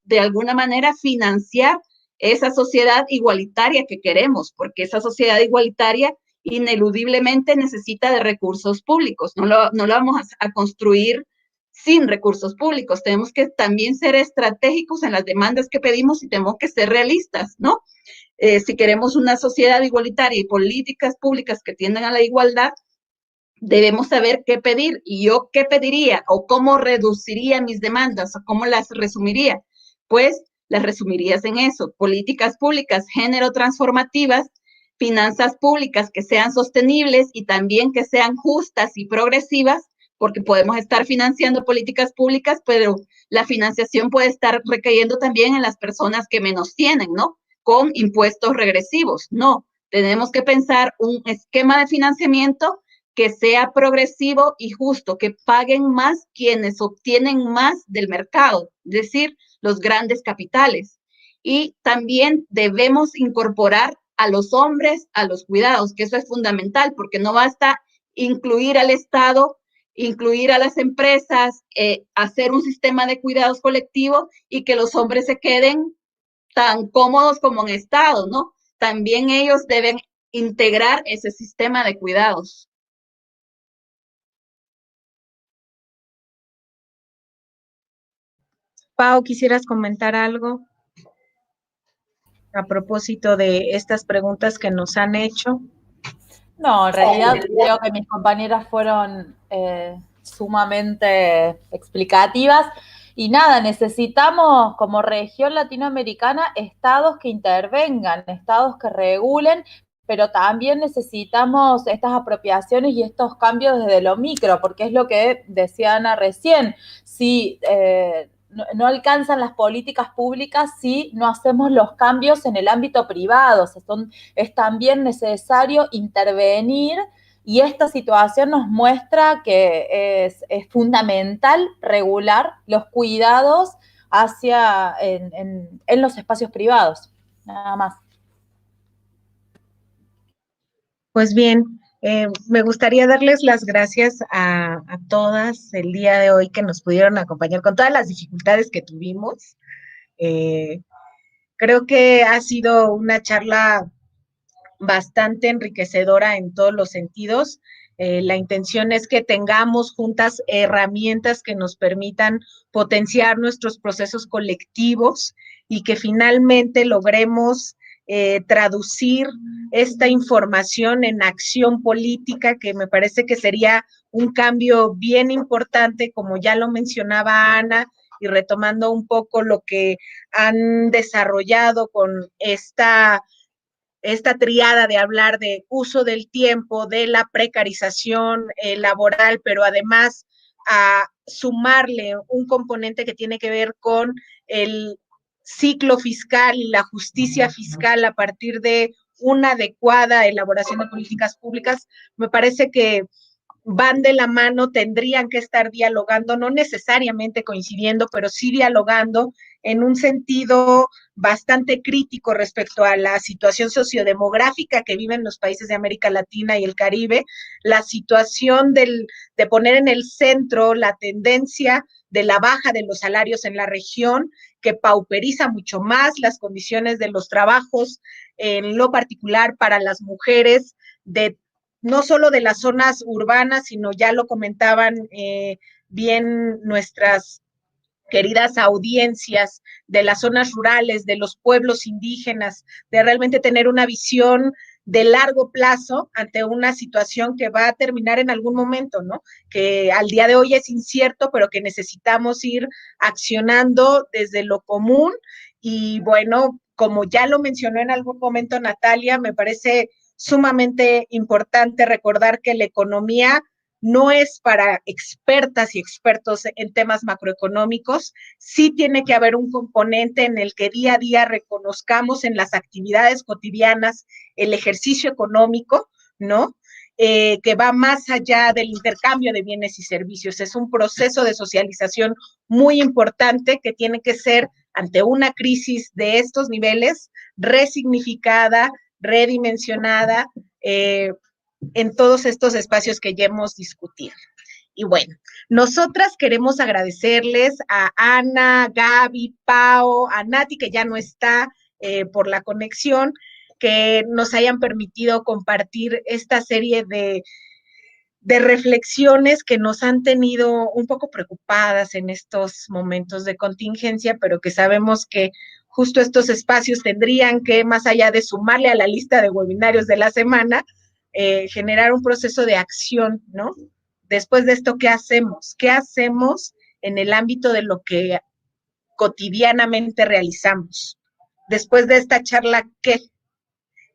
de alguna manera financiar esa sociedad igualitaria que queremos, porque esa sociedad igualitaria ineludiblemente necesita de recursos públicos, no lo vamos a construir sin recursos públicos, tenemos que también ser estratégicos en las demandas que pedimos y tenemos que ser realistas, ¿no? Si queremos una sociedad igualitaria y políticas públicas que tiendan a la igualdad, debemos saber qué pedir. ¿Y yo qué pediría? ¿O cómo reduciría mis demandas? ¿O cómo las resumiría? Pues las resumirías en eso: políticas públicas, género transformativas, finanzas públicas que sean sostenibles y también que sean justas y progresivas, porque podemos estar financiando políticas públicas, pero la financiación puede estar recayendo también en las personas que menos tienen, ¿no? Con impuestos regresivos. No, tenemos que pensar un esquema de financiamiento que sea progresivo y justo, que paguen más quienes obtienen más del mercado, es decir, los grandes capitales. Y también debemos incorporar a los hombres a los cuidados, que eso es fundamental, porque no basta incluir al Estado, incluir a las empresas, hacer un sistema de cuidados colectivo y que los hombres se queden tan cómodos como en Estado, ¿no? También ellos deben integrar ese sistema de cuidados. Pau, ¿quisieras comentar algo a propósito de estas preguntas que nos han hecho? No, en realidad creo que mis compañeras fueron sumamente explicativas. Y nada, necesitamos como región latinoamericana estados que intervengan, estados que regulen, pero también necesitamos estas apropiaciones y estos cambios desde lo micro, porque es lo que decía Ana recién. Si no alcanzan las políticas públicas si no hacemos los cambios en el ámbito privado. O sea, es también necesario intervenir, y esta situación nos muestra que es fundamental regular los cuidados en los espacios privados. Nada más. Pues bien, me gustaría darles las gracias a todas el día de hoy que nos pudieron acompañar con todas las dificultades que tuvimos. Eh, Creo que ha sido una charla bastante enriquecedora en todos los sentidos. La intención es que tengamos juntas herramientas que nos permitan potenciar nuestros procesos colectivos y que finalmente logremos traducir esta información en acción política, que me parece que sería un cambio bien importante, como ya lo mencionaba Ana, y retomando un poco lo que han desarrollado con esta triada de hablar de uso del tiempo, de la precarización laboral, pero además a sumarle un componente que tiene que ver con el ciclo fiscal y la justicia fiscal a partir de una adecuada elaboración de políticas públicas, me parece que van de la mano, tendrían que estar dialogando, no necesariamente coincidiendo, pero sí dialogando en un sentido bastante crítico respecto a la situación sociodemográfica que viven los países de América Latina y el Caribe, la situación de poner en el centro la tendencia de la baja de los salarios en la región, que pauperiza mucho más las condiciones de los trabajos, en lo particular para las mujeres, no solo de las zonas urbanas, sino ya lo comentaban bien nuestras queridas audiencias, de las zonas rurales, de los pueblos indígenas, de realmente tener una visión de largo plazo ante una situación que va a terminar en algún momento, ¿no? Que al día de hoy es incierto, pero que necesitamos ir accionando desde lo común. Y bueno, como ya lo mencionó en algún momento Natalia, me parece sumamente importante recordar que la economía no es para expertas y expertos en temas macroeconómicos, sí tiene que haber un componente en el que día a día reconozcamos en las actividades cotidianas el ejercicio económico, ¿no? Que va más allá del intercambio de bienes y servicios. Es un proceso de socialización muy importante que tiene que ser, ante una crisis de estos niveles, resignificada, redimensionada, en todos estos espacios que ya hemos discutido. Y bueno, nosotras queremos agradecerles a Ana, Gaby, Pao, a Nati, que ya no está por la conexión, que nos hayan permitido compartir esta serie de reflexiones que nos han tenido un poco preocupadas en estos momentos de contingencia, pero que sabemos que justo estos espacios tendrían que, más allá de sumarle a la lista de webinarios de la semana, generar un proceso de acción, ¿no? Después de esto, ¿qué hacemos? ¿Qué hacemos en el ámbito de lo que cotidianamente realizamos? Después de esta charla, ¿qué?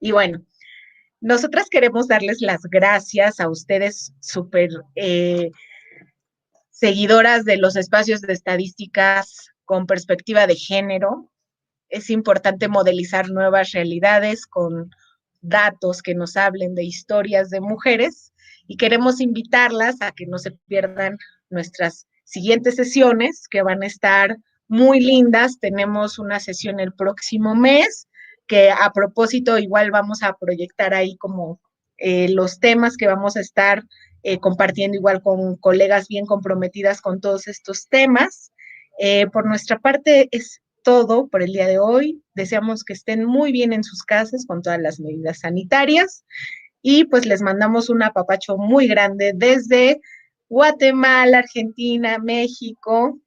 Y bueno, nosotras queremos darles las gracias a ustedes, súper seguidoras de los espacios de estadísticas con perspectiva de género. Es importante modelizar nuevas realidades con datos que nos hablen de historias de mujeres y queremos invitarlas a que no se pierdan nuestras siguientes sesiones que van a estar muy lindas. Tenemos una sesión el próximo mes que a propósito igual vamos a proyectar ahí como los temas que vamos a estar compartiendo igual con colegas bien comprometidas con todos estos temas. Por nuestra parte es todo por el día de hoy. Deseamos que estén muy bien en sus casas con todas las medidas sanitarias y pues les mandamos un apapacho muy grande desde Guatemala, Argentina, México.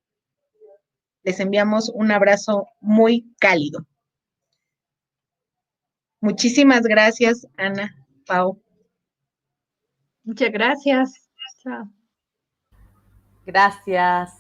Les enviamos un abrazo muy cálido. Muchísimas gracias, Ana, Pau. Muchas gracias. Chao. Gracias.